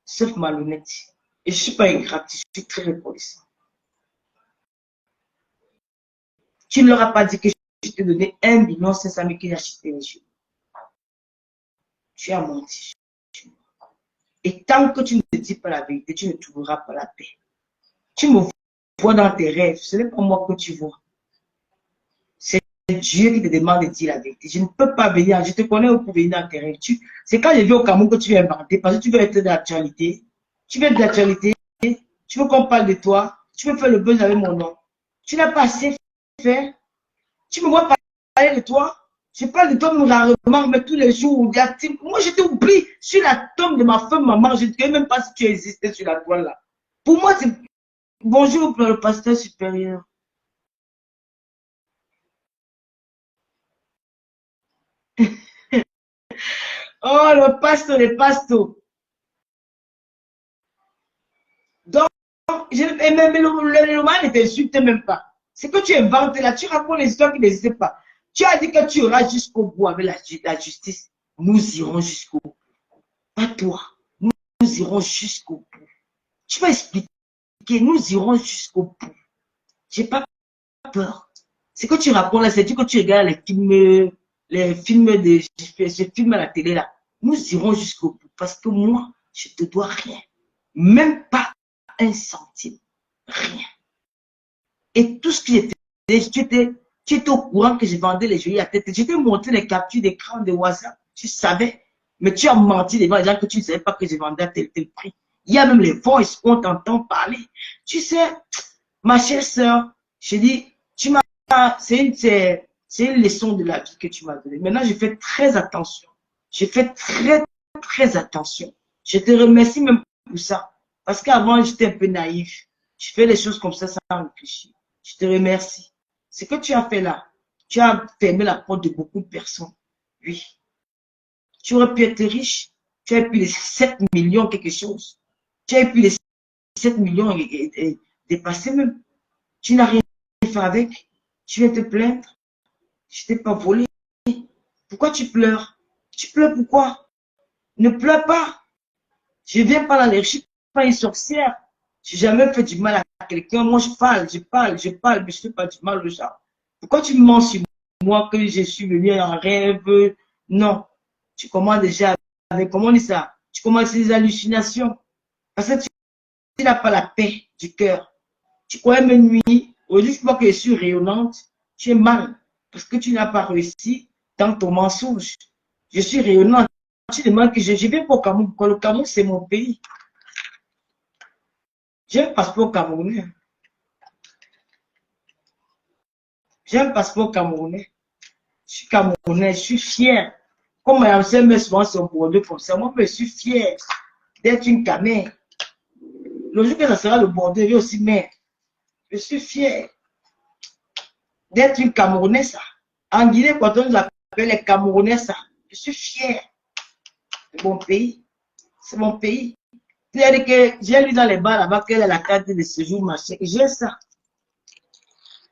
sauf malhonnête. Et je ne suis pas ingrate, je suis très reconnaissant. Tu ne leur as pas dit que je t'ai donné 1,5 million que j'ai acheté les jeux. Tu as menti. Et tant que tu ne te dis pas la vérité, tu ne trouveras pas la paix. Tu me vois dans tes rêves, ce n'est pas moi que tu vois. C'est Dieu qui te demande de dire la vérité. Je ne peux pas venir, je te connais pour venir dans tes rêves. C'est quand je vais au Cameroun que tu viens inventer, parce que tu veux être d'actualité. Tu veux être d'actualité, tu veux qu'on parle de toi, tu veux faire le buzz avec mon nom. Tu n'as pas assez fait. Tu me vois parler de toi. Je parle de toi rarement, mais tous les jours. Moi, je t'oublie sur la tombe de ma femme, maman. Je ne sais même pas si tu existais sur la toile là. Pour moi, c'est bonjour pour le pasteur supérieur. Oh, le pasteur, le pasteur. Donc, le roman ne t'insulte même pas. C'est que tu inventes là, tu racontes les histoires qui n'existent pas. Tu as dit que tu iras jusqu'au bout avec la justice. Nous irons jusqu'au bout. Pas toi. Nous irons jusqu'au bout. Tu vas expliquer. Nous irons jusqu'au bout. J'ai pas peur. Ce que tu racontes là, c'est que tu regardes les films de ce film à la télé là. Nous irons jusqu'au bout. Parce que moi, je te dois rien. Même pas un centime. Rien. Et tout ce que j'ai fait, tu étais au courant que je vendais les joyaux à tête. Je t'ai montré les captures d'écran de WhatsApp. Tu savais. Mais tu as menti devant les gens que tu ne savais pas que je vendais à tel prix. Il y a même les voices qu'on t'entend parler. Tu sais, ma chère sœur, je dis, c'est une leçon de la vie que tu m'as donnée. Maintenant, je fais très attention. Je fais très, très attention. Je te remercie même pour ça. Parce qu'avant, j'étais un peu naïf. Je fais les choses comme ça sans réfléchir. Je te remercie. Ce que tu as fait là, tu as fermé la porte de beaucoup de personnes. Oui. Tu aurais pu être riche. Tu as pu les 7 millions quelque chose. Tu as pu les 7 millions et dépasser même. Tu n'as rien fait avec. Tu viens te plaindre. Je t'ai pas volé. Pourquoi tu pleures? Tu pleures pourquoi? Ne pleure pas. Je viens pas dans les... Je suis pas une sorcière. Je n'ai jamais fait du mal à quelqu'un. Moi, je parle, mais je ne fais pas du mal aux gens. Pourquoi tu mens sur moi que je suis venu en rêve? Non. Tu commences déjà avec, comment on dit ça? Tu commences des hallucinations. Parce que tu n'as pas la paix du cœur. Tu crois me nuire. Aujourd'hui, je vois que je suis rayonnante. Tu es mal. Parce que tu n'as pas réussi dans ton mensonge. Je suis rayonnante. Tu demandes que je viens pour le Cameroun. Le Cameroun, c'est mon pays. J'ai un passeport camerounais. J'ai un passeport camerounais. Je suis camerounais, je suis fier. Comme ma ancienne met souvent son Bordeaux comme ça, moi, je suis fier d'être une camère. Le jour que ça sera le Bordeaux, je vais aussi mère. Je suis fier d'être une Camerounais, ça. En Guinée, quand on nous appelle les Camerounais, ça. Je suis fier. C'est mon pays. C'est mon pays. C'est-à-dire que j'ai lu dans les bars là-bas quelle est la carte de séjour, machin. J'ai ça.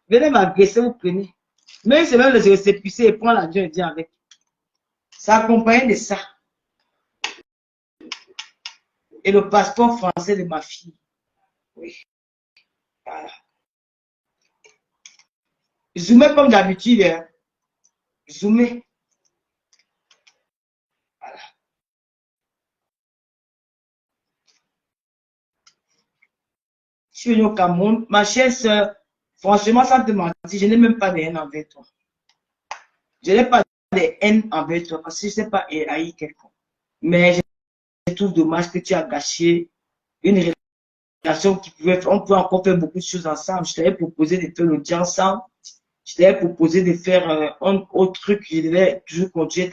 Venez m'agresser, vous prenez. Même si même le récépissé et prend l'avion et vient avec. Ça accompagne de ça. Et le passeport français de ma fille. Oui. Voilà. Zoomez comme d'habitude. Hein. Zoomez. Voilà. Je suis venu au Cameroun. Ma chère soeur, franchement, sans te mentir, je n'ai même pas de haine envers toi. Je n'ai pas de haine envers toi parce que je ne sais pas haïr quelqu'un. Mais je trouve dommage que tu as gâché une relation qui pouvait faire. On pouvait encore faire beaucoup de choses ensemble. Je t'avais proposé de faire l'audience ensemble. Je t'avais proposé de faire un autre truc. Je devais toujours continuer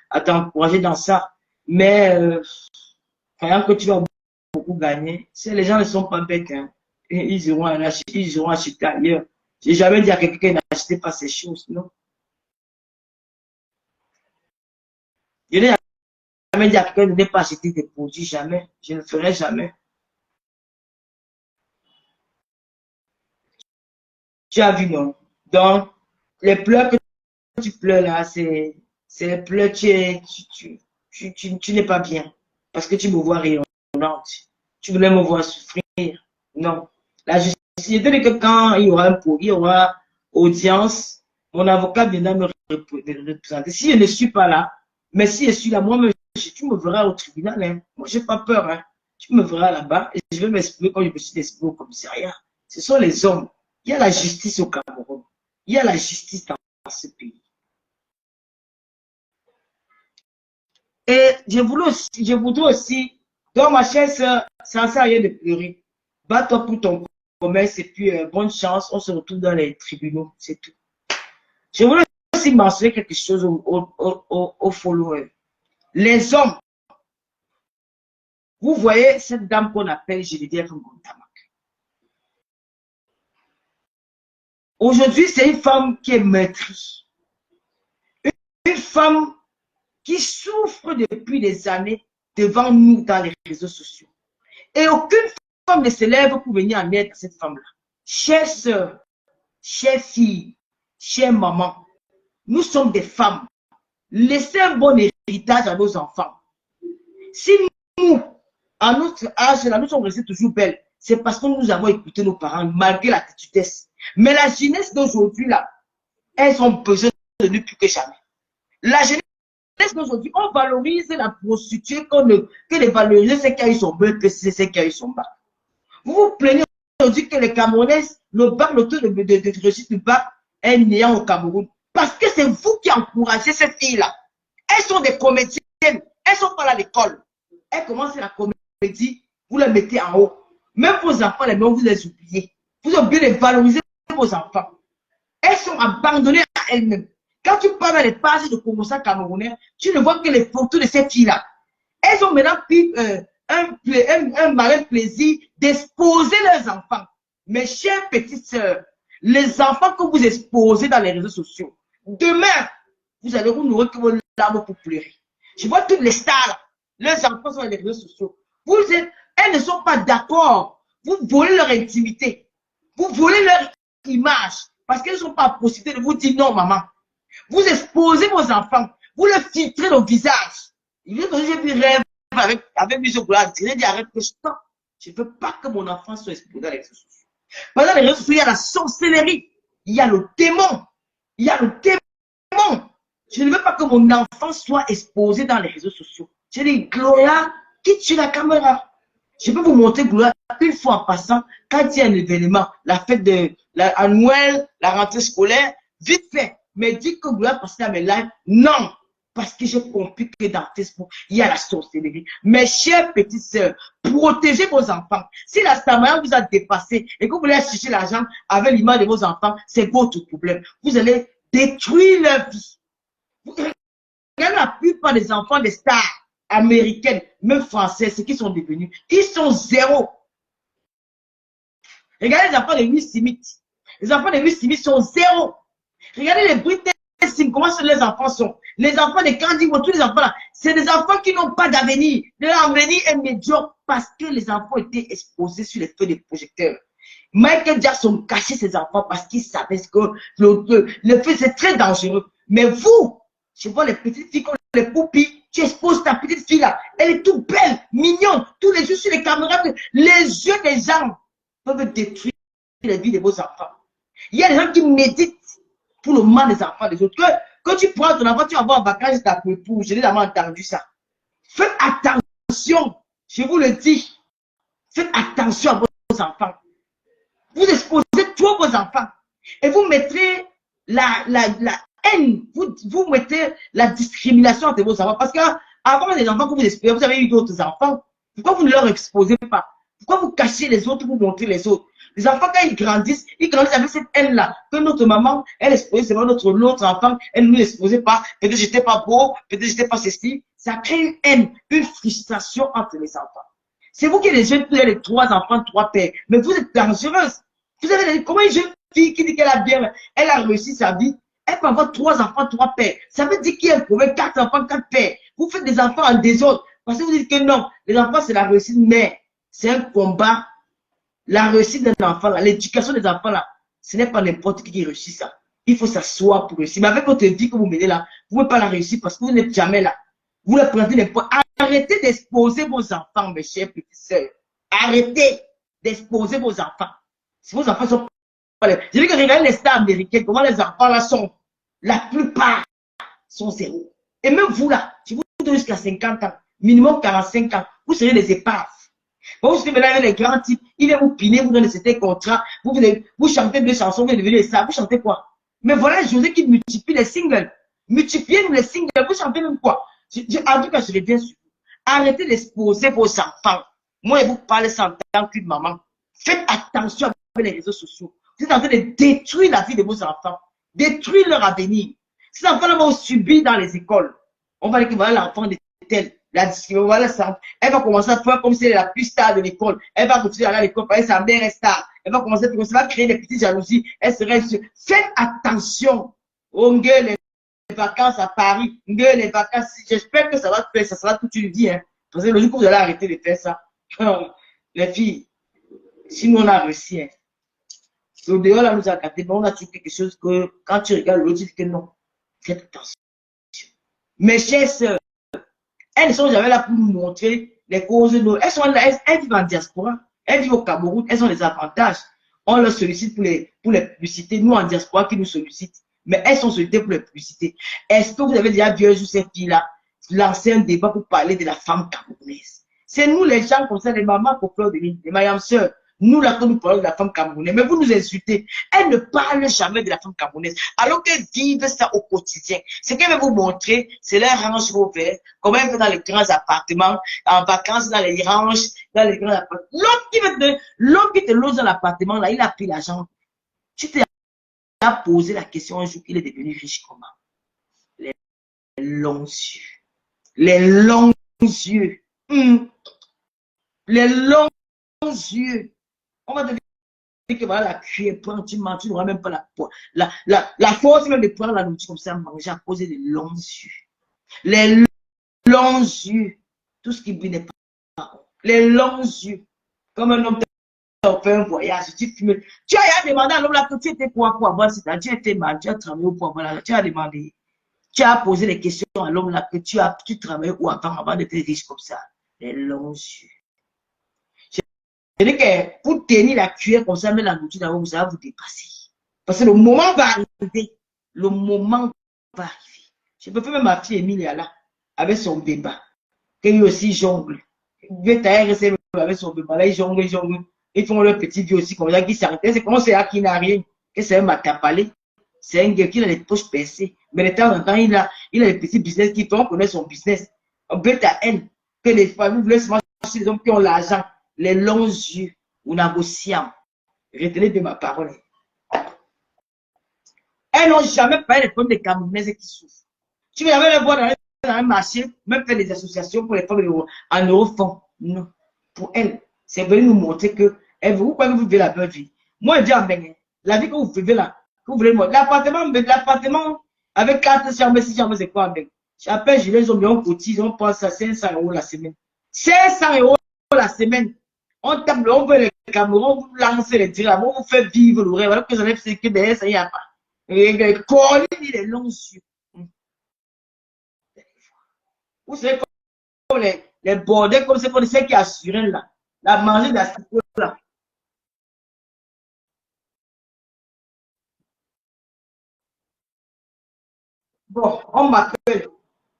à t'encourager dans ça. Mais croyant que tu vas beaucoup gagner, si les gens ne sont pas bêtes, hein, ils iront acheter ailleurs. J'ai jamais dit à quelqu'un n'achetez pas ces choses, non. Je n'ai jamais dit à quelqu'un de ne pas acheter des produits, jamais. Je ne le ferai jamais. Tu as vu, non? Donc, les pleurs que tu pleures là, c'est les pleurs, tu n'es pas bien. Parce que tu me vois rayonnante. Tu voulais me voir souffrir. Non. La justice, je te dis que quand il y aura il y aura audience, mon avocat viendra me représenter. Si je ne suis pas là, mais si je suis là, moi-même, tu me verras au tribunal. Hein. Moi, je n'ai pas peur. Hein. Tu me verras là-bas et je vais m'exprimer comme je me suis exprimé au commissariat. Ce sont les hommes. Il y a la justice au Cameroun. Il y a la justice dans ce pays. Et je voudrais aussi, donc ma chère soeur, ça ne sert à rien de pleurer. Bats-toi pour ton commerce et puis bonne chance, on se retrouve dans les tribunaux, c'est tout. Je voulais aussi mentionner quelque chose aux followers. Les hommes, vous voyez cette dame qu'on appelle Geneviève Ngontama. Aujourd'hui, c'est une femme qui est meurtrie. Une femme qui souffre depuis des années devant nous dans les réseaux sociaux. Et aucune femme ne se lève pour venir en aide à cette femme-là. Chère sœur, chère fille, chère maman, nous sommes des femmes. Laissez un bon héritage à nos enfants. Si nous, à notre âge, là, nous sommes restés toujours belles, c'est parce que nous avons écouté nos parents, malgré la têtudesse. Mais la jeunesse d'aujourd'hui, là, elles ont besoin de nous plus que jamais. La jeunesse d'aujourd'hui, on valorise la prostituée que les valoriser, c'est qui a eu son beurre, que c'est qui a eu son bac. Vous vous plaignez aujourd'hui que les Camerounais, le bac, le taux de réussite du bac est néant au Cameroun. Parce que c'est vous qui encouragez ces filles-là. Elles sont des comédiennes. Elles sont pas à l'école. Elles commencent la comédie, vous les mettez en haut. Même vos enfants, les mêmes, vous les oubliez. Vous oubliez de valoriser vos enfants. Elles sont abandonnées à elles-mêmes. Quand tu parles dans les pages de commerçants camerounais, tu ne vois que les photos de ces filles-là. Elles ont maintenant pris un malin plaisir d'exposer leurs enfants. Mes chères petites sœurs, les enfants que vous exposez dans les réseaux sociaux, demain, vous allez vous nourrir que vos larmes pour pleurer. Je vois toutes les stars là, leurs enfants sont dans les réseaux sociaux. Elles ne sont pas d'accord. Vous volez leur intimité. Vous volez leur image. Parce qu'elles ne sont pas en possibilité de vous dire non, maman. Vous exposez vos enfants. Vous leur filtrez le visage. Il vient que j'ai vu rêve avec M. Goulard. Il a dit arrête que stop. Je ne veux pas que mon enfant soit exposé dans les réseaux sociaux. Pendant les réseaux sociaux, il y a la sorcellerie. Il y a le démon. Il y a le démon. Je ne veux pas que mon enfant soit exposé dans les réseaux sociaux. Je dis, Gloria, quitte sur la caméra. Je peux vous montrer Gloria une fois en passant, quand il y a un événement, la fête à Noël, la rentrée scolaire, vite fait. Mais dites que Gloria passe à mes lives, non. Parce que j'ai compris que dans Facebook, il y a la sorcellerie. Mes chères petites sœurs, protégez vos enfants. Si la Samaria vous a dépassé et que vous voulez chercher l'argent avec l'image de vos enfants, c'est votre problème. Vous allez détruire leur vie. Regardez la plupart des enfants des stars américaines, même françaises, ce qu'ils sont devenus, ils sont zéro. Regardez les enfants de Will Smith. Les enfants de Will Smith sont zéro. Regardez les Britney, comment les enfants sont. Les enfants de Candy, tous les enfants là, c'est des enfants qui n'ont pas d'avenir. Leur avenir est médiocre parce que les enfants étaient exposés sur les feux des projecteurs. Michael Jackson cachait ses enfants parce qu'il savait que le feu c'est très dangereux. Mais vous, je vois les petites filles comme les poupies, tu exposes ta petite fille là, elle est toute belle, mignonne, tous les jours sur les caméras, les yeux des gens peuvent détruire la vie de vos enfants. Il y a des gens qui méditent pour le mal des enfants des autres. Que tu prends ton enfant, tu vas voir en vacances ta épouse, je n'ai jamais entendu ça. Faites attention, je vous le dis, faites attention à vos enfants. Vous exposez tous vos enfants et vous mettrez la haine, vous mettez la discrimination entre vos enfants. Parce qu'avant les enfants que vous exposez, vous avez eu d'autres enfants. Pourquoi vous ne leur exposez pas? Pourquoi vous cachez les autres, vous montrez les autres? Les enfants, quand ils grandissent avec cette haine-là. Que notre maman, elle exposait seulement notre enfant, elle ne nous exposait pas. Peut-être que j'étais pas beau, peut-être que j'étais pas ceci. Ça crée une haine, une frustration entre les enfants. C'est vous qui êtes les jeunes, vous avez les 3 enfants, 3 pères. Mais vous êtes dangereuse. Vous avez comment une jeune fille qui dit qu'elle a bien, elle a réussi sa vie. Elle peut avoir 3 enfants, 3 pères. Ça veut dire qu'il y a un problème, 4 enfants, 4 pères. Vous faites des enfants en désordre. Parce que vous dites que non, les enfants c'est la réussite, mais c'est un combat. La réussite d'un enfant, l'éducation des enfants là, Ce n'est pas n'importe qui réussit ça. Il faut s'asseoir pour réussir. Mais avec votre vie que vous menez là, vous ne pouvez pas la réussir parce que vous n'êtes jamais là. Vous la prenez n'importe. Arrêtez d'exposer vos enfants, mes chers petites sœurs. Arrêtez d'exposer vos enfants. Si vos enfants sont pas les... Je dis que regardez les stars américaines, comment les enfants là sont. La plupart sont zéro. Et même vous là, si vous donnez jusqu'à 50 ans, minimum 45 ans, vous serez des épaves. Vous serez maintenant avec les grands types, il vient vous piner, vous donner certains contrats, vous chantez deux chansons, vous devenez ça, vous chantez quoi? Mais voilà José qui multiplie les singles. Multipliez-nous les singles, vous chantez même quoi? En tout cas, je reviens sur vous. Arrêtez d'exposer vos enfants. Moi, je vous parle ça en tant que maman. Faites attention avec les réseaux sociaux. Vous êtes en train de détruire la vie de vos enfants. Détruire leur avenir. Ces enfants vont subir dans les écoles. On va dire que voilà l'enfant de tel. La discrimination, voilà ça. Elle va commencer à faire comme si elle est la plus star de l'école. Elle va continuer à aller à l'école parce que sa mère est star. Elle va commencer à ça va créer des petites jalousies. Elle serait. Faites attention. On gueule les vacances à Paris. On gueule les vacances. J'espère que ça va faire. Ça sera toute une vie. Hein. Parce que le jour que vous allez arrêter de faire ça. Les filles, si nous on a réussi. Hein. Le dehors là nous a gâté. On a tué quelque chose que quand tu regardes l'autre, tu dis que non. Faites attention. Mes chères sœurs, elles ne sont jamais là pour nous montrer les causes de nos... Elles sont là, elles vivent en diaspora, elles vivent au Cameroun, elles ont des avantages. On leur sollicite pour les publicités, nous en diaspora qui nous sollicitent. Mais elles sont sollicitées pour les publicités. Est-ce que vous avez déjà vu sur ces filles-là lancer un débat pour parler de la femme camerounaise? C'est nous les gens comme ça, les mamans pour fleur de ligne, les madame sœurs. Nous, là, quand nous parlons de la femme camerounaise, mais vous nous insultez. Elle ne parle jamais de la femme camerounaise, alors qu'elle vivent ça au quotidien. Ce qu'elle veut vous montrer, c'est leur range ouverte, comment elle fait dans les grands appartements, en vacances dans les ranges, dans les grands appartements. L'homme qui te loge dans l'appartement, là, il a pris l'argent. Tu t'es posé la question un jour qu'il est devenu riche comment? Les longs yeux. Les longs yeux. Les longs yeux. On va te dire que voilà, la cuillère prend, tu manges, tu n'auras même pas la force même de prendre la nourriture comme ça, manger à cause des longs yeux. Les longs yeux. Tout ce qui brille n'est pas. Les longs yeux. Comme un homme qui fait un voyage, tu fumes. Tu as demandé à l'homme là que tu étais quoi pour avoir ça. Tu étais mal, tu as travaillé pour avoir là. Tu as demandé. Tu as posé des questions à l'homme là que tu travaillais où avant d'être riche comme ça. Les longs yeux. C'est-à-dire que pour tenir la cuillère comme ça, mais la nourriture d'abord, ça va vous dépasser. Parce que le moment va arriver. Le moment va arriver. Je peux faire même ma fille Emilia là, avec son bébé, qui lui aussi jongle. Avec son bébé là, il jongle. Ils font leur petit vie aussi comme ça, qui s'arrête. C'est comment c'est là qui n'a rien, que c'est un matapalé. C'est un gars qui a les poches percées. Mais de temps en temps, il a des petits business qui font connaître son business. On peut à elle, que les femmes, vous voulez se marcher les hommes qui ont l'argent. Les longs yeux, ou négociant. Retenez de ma parole. Elles n'ont jamais parlé des problèmes des Camerounaises qui souffrent. Tu veux jamais les voir dans un marché, même faire des associations pour les femmes en eurofond. Non. Pour elles, c'est venu nous montrer que pourquoi vous vivez la bonne vie. Moi, je dis à Benin, la vie que vous vivez là, que vous voulez moi, l'appartement avec 4 chambres, 6 chambres, c'est quoi, Benin? J'appelle, je les ai mis en cotise, on pense à 500 € la semaine. 500 € la semaine. On tape, on veut les Cameroun, vous lancez les tirs, on vous fait vivre le rêve. Alors que ça n'est que derrière, ça n'y a pas. Et les longs yeux. Vous savez, comme les bordels, comme c'est pour ceux qui assurent là. La manger de la là. Bon, on m'appelle.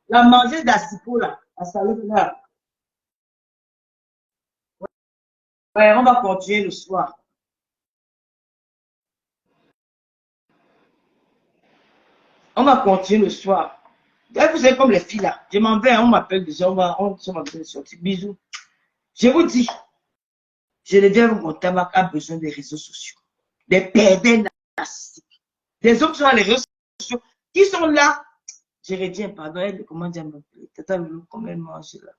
La manger d'Assipo là. La salade là. Ouais, on va continuer le soir. On va continuer le soir. Vous savez comme les filles là. Je m'en vais, on m'appelle déjà, on va sortir. Bisous. Je vous dis, je ne viens mon tabac a besoin des réseaux sociaux. Des perdants narcissiques. Des hommes qui sont dans les réseaux sociaux, qui sont là. Je reviens, pardon, comment dire, tata Loulou, comment elle mange là.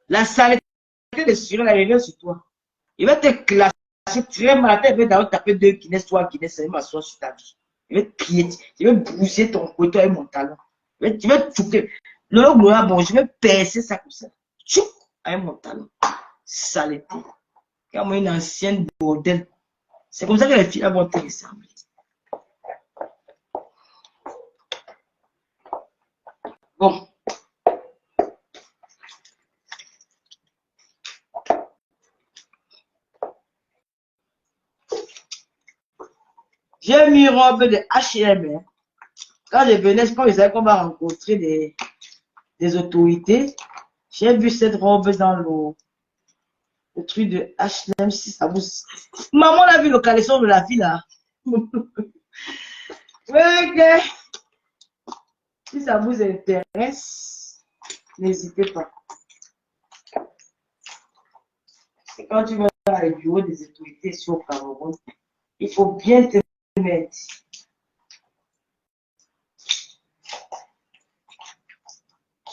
La saleté de sur la revient sur toi. Il va te clasher très mal. Il va d'abord taper 2 Guinness, 3 Guinness, ça va m'asseoir sur ta vie. Il va te piétiner, il va bouger ton côté et mon talon. Tu vas te choquer. Bon, je vais percer ça comme ça. Tchouk, avec mon talon. Saleté. Comme une ancienne bordel. C'est comme ça que les filles vont te ressembler. Bon. J'ai mis une robe de H&M. Hein. Quand je venais, je pensais qu'on va rencontrer des autorités. J'ai vu cette robe dans le truc de H&M. Si ça vous... Maman a vu le caleçon de la fille là. Ouais, si ça vous intéresse, n'hésitez pas. Et quand tu vas dans les bureaux des autorités sur le Cameroun, il faut bien te mettre.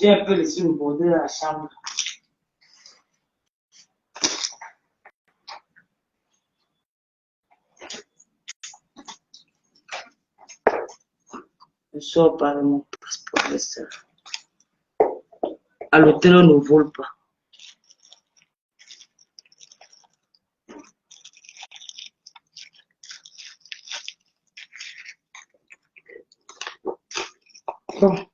J'ai un peu laissé le bordel dans la chambre. Je sors par mon passeport. À l'hôtel, on ne vole pas. Bon.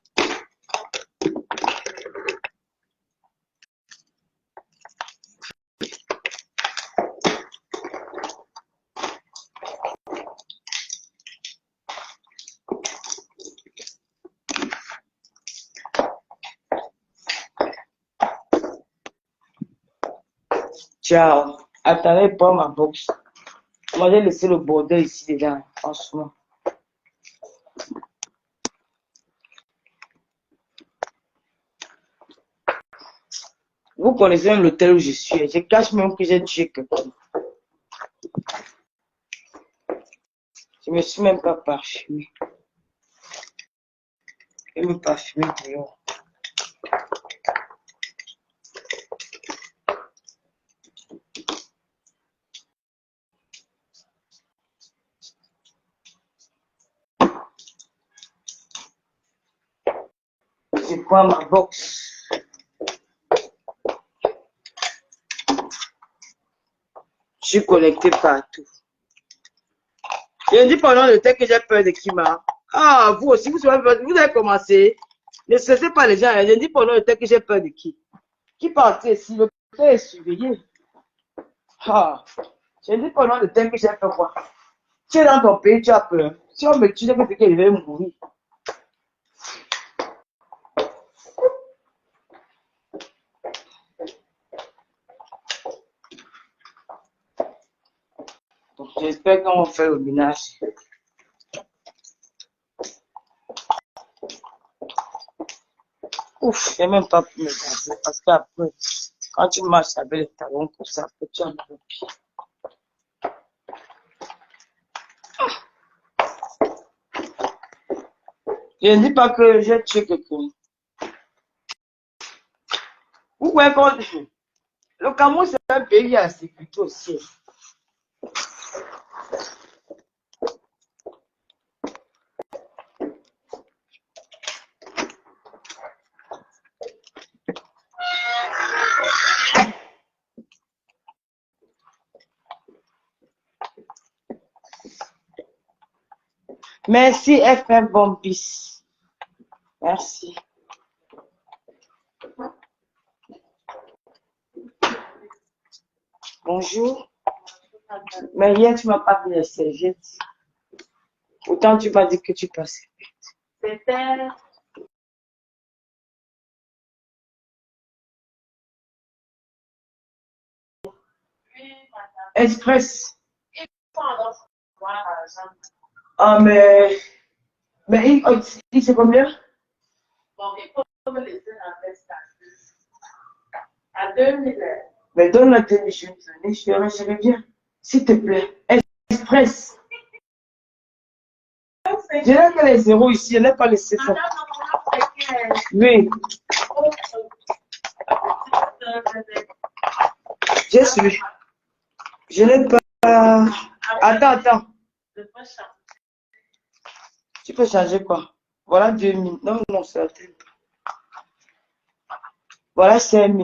Ciao. Attendez pas ma box. Moi, j'ai laissé le bordel ici déjà, franchement. Vous connaissez l'hôtel où je suis. Je cache même que j'ai tué quelqu'un. Je me suis même pas parfumé. Je me parfumé dehors. Je prends ma box. Je suis connecté partout. Je ne dis pas non le temps que j'ai peur de Kima. Ah, vous aussi, vous avez commencé. Ne cessez pas les gens. Je ne dis pas non le temps que j'ai peur de qui. Qui partait ici, le temps est surveillé. Ah, je ne dis pas non le temps que j'ai peur quoi. Tu es dans ton pays, tu as peur. Si on me tue, c'est que je vais mourir. Donc, j'espère qu'on va faire le ménage. Ouf, je n'ai même pas pu me casser parce qu'après, quand tu marches avec les talons comme ça, après tu as mal au pied. Je ne dis pas que j'ai tué quelqu'un. Vous voyez quand le Cameroun, c'est un pays à sécurité aussi. Merci FM Bombis. Merci. Bonjour. Mais hier, tu m'as pas pris les serviettes. Pourtant, tu m'as dit que tu passais. C'était... Express. Ah, mais il c'est combien? Bon, il faut me laisser la veste à 2000. Mais donne la télé, je vais bien. S'il te plaît. Express. Je n'ai que les zéros ici, je n'ai pas les ça. Oui. J'ai su. Je n'ai pas. Attends. Tu peux changer quoi? Voilà 2000. Non, c'est la tête. Voilà 5000.